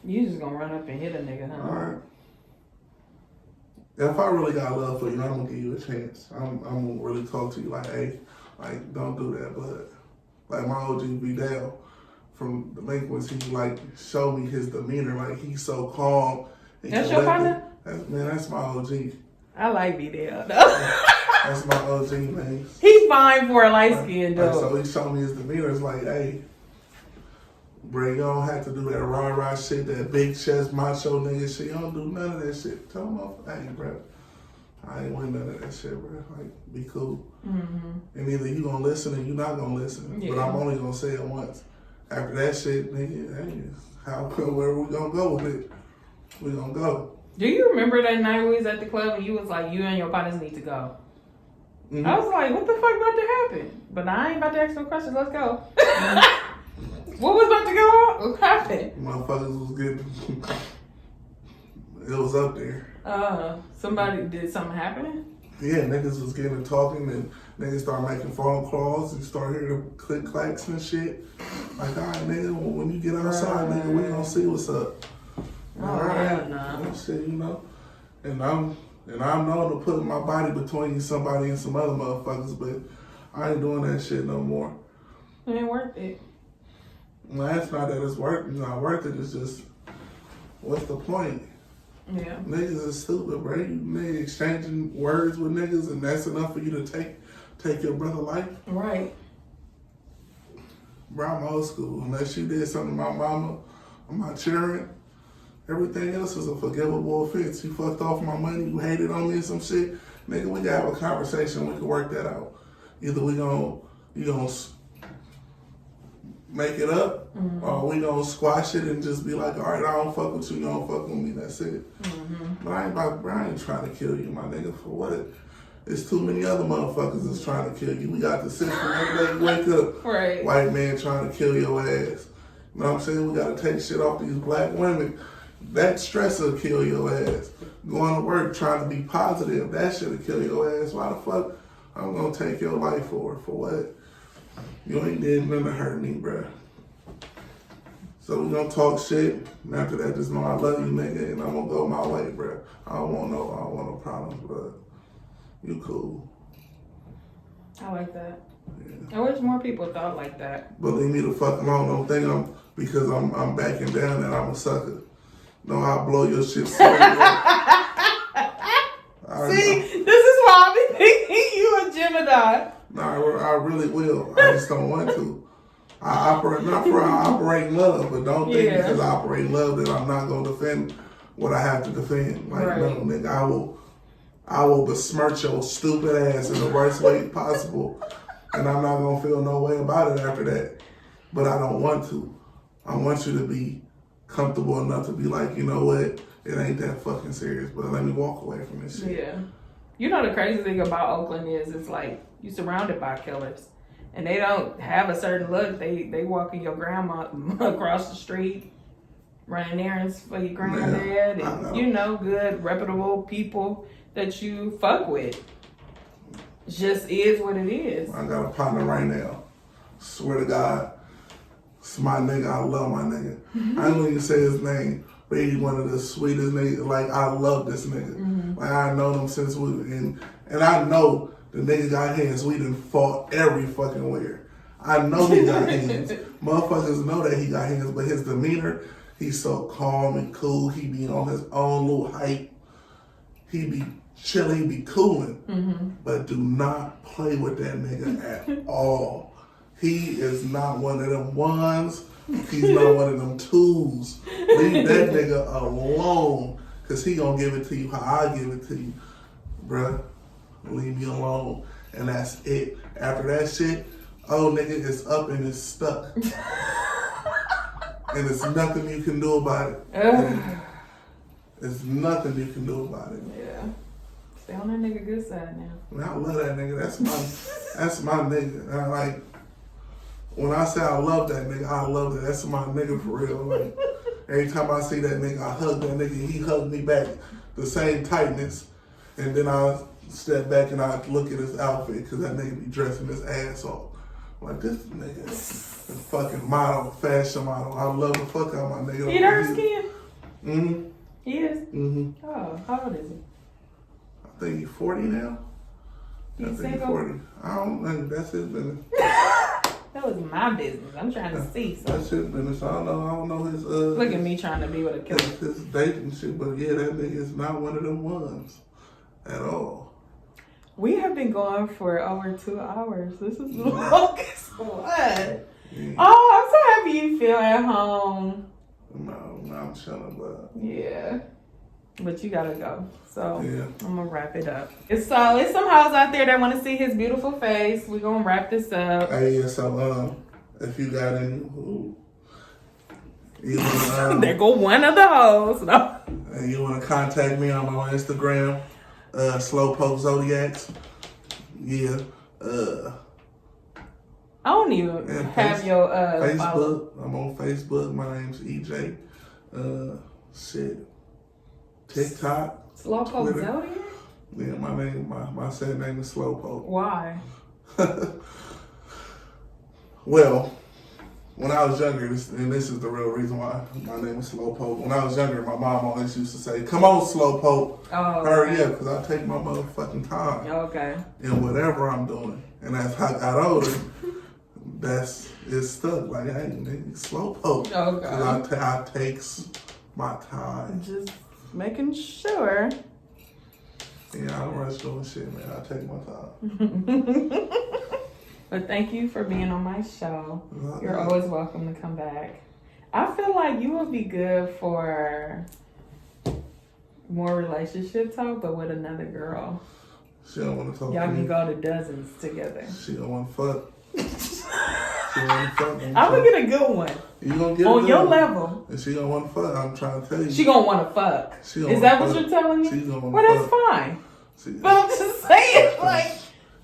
You just gonna run up and hit a nigga, huh? Alright. If I really got love for you, I'm gonna give you a chance. I'm gonna really talk to you like, hey, like, don't do that. But like my OG be down from delinquency, like, show me his demeanor. Like, he's so calm. That's your partner? That's my OG. I like Vidal. That's my OG, man. He's fine for a light skin, though. So he showed me his demeanor. It's like, hey, bro, you don't have to do that rah-rah shit, that big chest macho nigga shit. You don't do none of that shit. Tell him off, hey, bro, I ain't want none of that shit, bro. Like, be cool. Mm-hmm. And either you gonna listen or you not gonna listen. Yeah. But I'm only gonna say it once. After that shit, nigga, hey, where we gonna go with it? We gonna go. Do you remember that night we was at the club and you was like, you and your partners need to go? Mm-hmm. I was like, what the fuck about to happen? But I ain't about to ask no questions. Let's go. Mm-hmm. What was about to go on? What happened? Motherfuckers was getting... It was up there. Did something happen? Yeah, niggas was getting talking and niggas started making phone calls and started hearing the click clacks and shit. Like, all right, nigga, when you get outside, nigga, we gonna see what's up. All right, that shit, you know. And I'm known to put my body between somebody and some other motherfuckers, but I ain't doing that shit no more. It ain't worth it. No, that's not that it's not worth it. It's just, what's the point? Yeah. Niggas is stupid, bro. You niggas exchanging words with niggas, and that's enough for you to take your brother life? Right. Bro, I'm old school. Unless you did something to my mama or my children, everything else is a forgivable offense. You fucked off my money, you hated on me or some shit. Nigga, we can have a conversation, we can work that out. Either you gonna make it up, mm-hmm. or we gonna squash it and just be like, all right, I don't fuck with you, you don't fuck with me, that's it. Mm-hmm. But I ain't trying to kill you, my nigga, for what? There's too many other motherfuckers that's trying to kill you. We got the system every day you wake up. Right. White man trying to kill your ass. You know what I'm saying? We got to take shit off these black women. That stress will kill your ass. Going to work trying to be positive, that shit will kill your ass. Why the fuck I'm going to take your life for what? You ain't did nothing to hurt me, bruh. So we gonna talk shit, and after that, just know I love you, nigga, and I'm gonna go my way, bruh. I don't want no problems, but you cool. I like that. Yeah. I wish more people thought like that. But leave me the fuck alone. Don't think because I'm backing down and I'm a sucker. No, I'll blow your shit so See, this is why I be thinking you a Gemini. No, I really will. I just don't want to. I operate love, but don't think because I operate love that I'm not gonna defend what I have to defend. Like no, nigga, I will besmirch your stupid ass in the worst way possible, and I'm not gonna feel no way about it after that. But I don't want to. I want you to be comfortable enough to be like, you know what, it ain't that fucking serious. But let me walk away from this shit. Yeah. You know the crazy thing about Oakland is it's like you surrounded by killers. And they don't have a certain look. They walking your grandma across the street, running errands for your granddad, and you know, good, reputable people that you fuck with. It just is what it is. I got a partner right now. Swear to God, it's my nigga. I love my nigga. I don't even say his name, but he's one of the sweetest niggas. Like I love this nigga. Like I know him since and I know. The nigga got hands. We done fought every fucking where. I know he got hands. Motherfuckers know that he got hands, but his demeanor, he's so calm and cool. He be on his own little hype. He be chilling, be cooling. But do not play with that nigga at all. He is not one of them ones. He's not one of them twos. Leave that nigga alone. Because he gonna give it to you how I give it to you. Bruh. Leave me alone. And that's it. After that shit, oh nigga, it's up and it's stuck. And it's nothing you can do about it. There's nothing you can do about it. Yeah. Stay on that nigga good side now. I love that nigga. That's my nigga. And I like when I say I love that nigga, I love that. That's my nigga for real. Like every time I see that nigga, I hug that nigga. He hugged me back. The same tightness. And then I step back and I look at his outfit because that nigga be dressing his ass off. Like this nigga is a fucking model, fashion model. I love the fuck out of my nigga. He dark skin? Mm-hmm. He is? Mm-hmm. Oh, how old is he? I think he's 40 now. I think he's 40. I don't think that's his business. That was my business. I'm trying to see. So. That's his business. I don't know his Look at me trying to be with a killer. his dating shit, but yeah, that nigga is not one of them ones at all. We have been going for over 2 hours. This is the longest one. Yeah. Oh, I'm so happy you feel at home. No, I'm chilling, but yeah. But you gotta go. So yeah. I'm gonna wrap it up. It's some hoes out there that want to see his beautiful face. We're gonna wrap this up. Hey, yeah, so if you got any there go one of the hoes. No. And you wanna contact me, I'm on Instagram. Slowpoke Zodiacs. Yeah. I don't even have your Facebook. follow. I'm on Facebook. My name's EJ. Shit. TikTok. Slowpoke Twitter. Zodiac? Yeah, my sad name is Slowpoke. Why? Well, when I was younger, and this is the real reason why my name is Slowpoke. When I was younger, my mom always used to say, "Come on, Slowpoke, hurry up," because I take my motherfucking time. Okay. In whatever I'm doing, and as I got older, it's stuck. Like I ain't Slowpoke. Okay. Because I takes my time. Just making sure. Yeah, I don't rush doing shit, man. I take my time. But thank you for being on my show. You're always welcome to come back. I feel like you would be good for more relationship talk, but with another girl. She don't want to talk Y'all to me. can go to dozens together. She don't want to fuck. She don't want to fuck. I'm gonna get a good one. You gonna get on a your good level. And she don't want to fuck. I'm trying to tell you. She gonna want to fuck. Is that what you're telling me? She's gonna well, that's fine. See, But I'm just saying, like,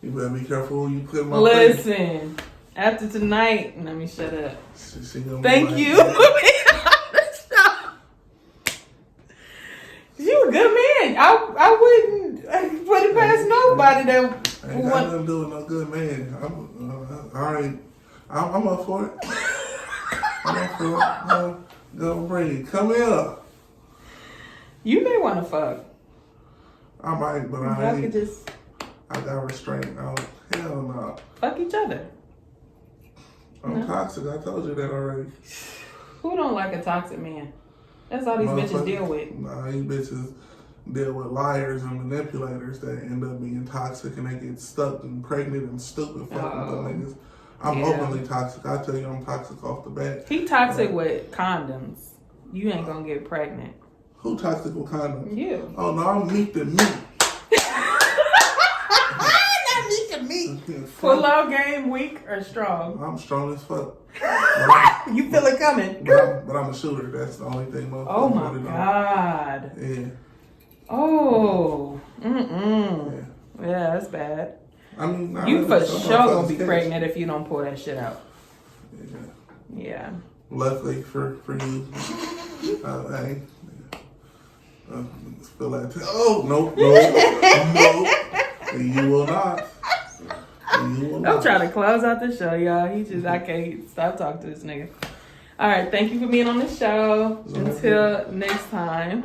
you better be careful who you put in my face. listen. After tonight, let me shut up. She gonna be Thank like, you for being on the show. You a good man. I wouldn't put it past nobody that ain't got nothing to do with no good man. I'm up for it. I'm up for it. Go bring it. Come here. You may want to fuck. I might, but I Y'all could ain't. just I got restraint. Oh, hell no. fuck each other. I'm toxic. I told you that already. Who don't like a toxic man? That's all these bitches deal with. Nah, these bitches deal with liars and manipulators that end up being toxic and they get stuck and pregnant and stupid fucking with them niggas. I'm openly toxic. I tell you I'm toxic off the bat. He toxic with condoms. You ain't gonna get pregnant. Who toxic with condoms? You. Oh no, I'm meat to meat. Not meat to meat. Full out game, weak or strong? I'm strong as fuck. You feel it coming. But I'm a shooter. That's the only thing. Oh my God. Yeah. Oh. Yeah. Yeah, that's bad. I mean, You for sure gonna be pregnant if you don't pull that shit out. Yeah. Luckily for you, I feel like no, you will not. I'm trying to close out the show, y'all. I can't stop talking to this nigga. All right, thank you for being on the show. Until next time.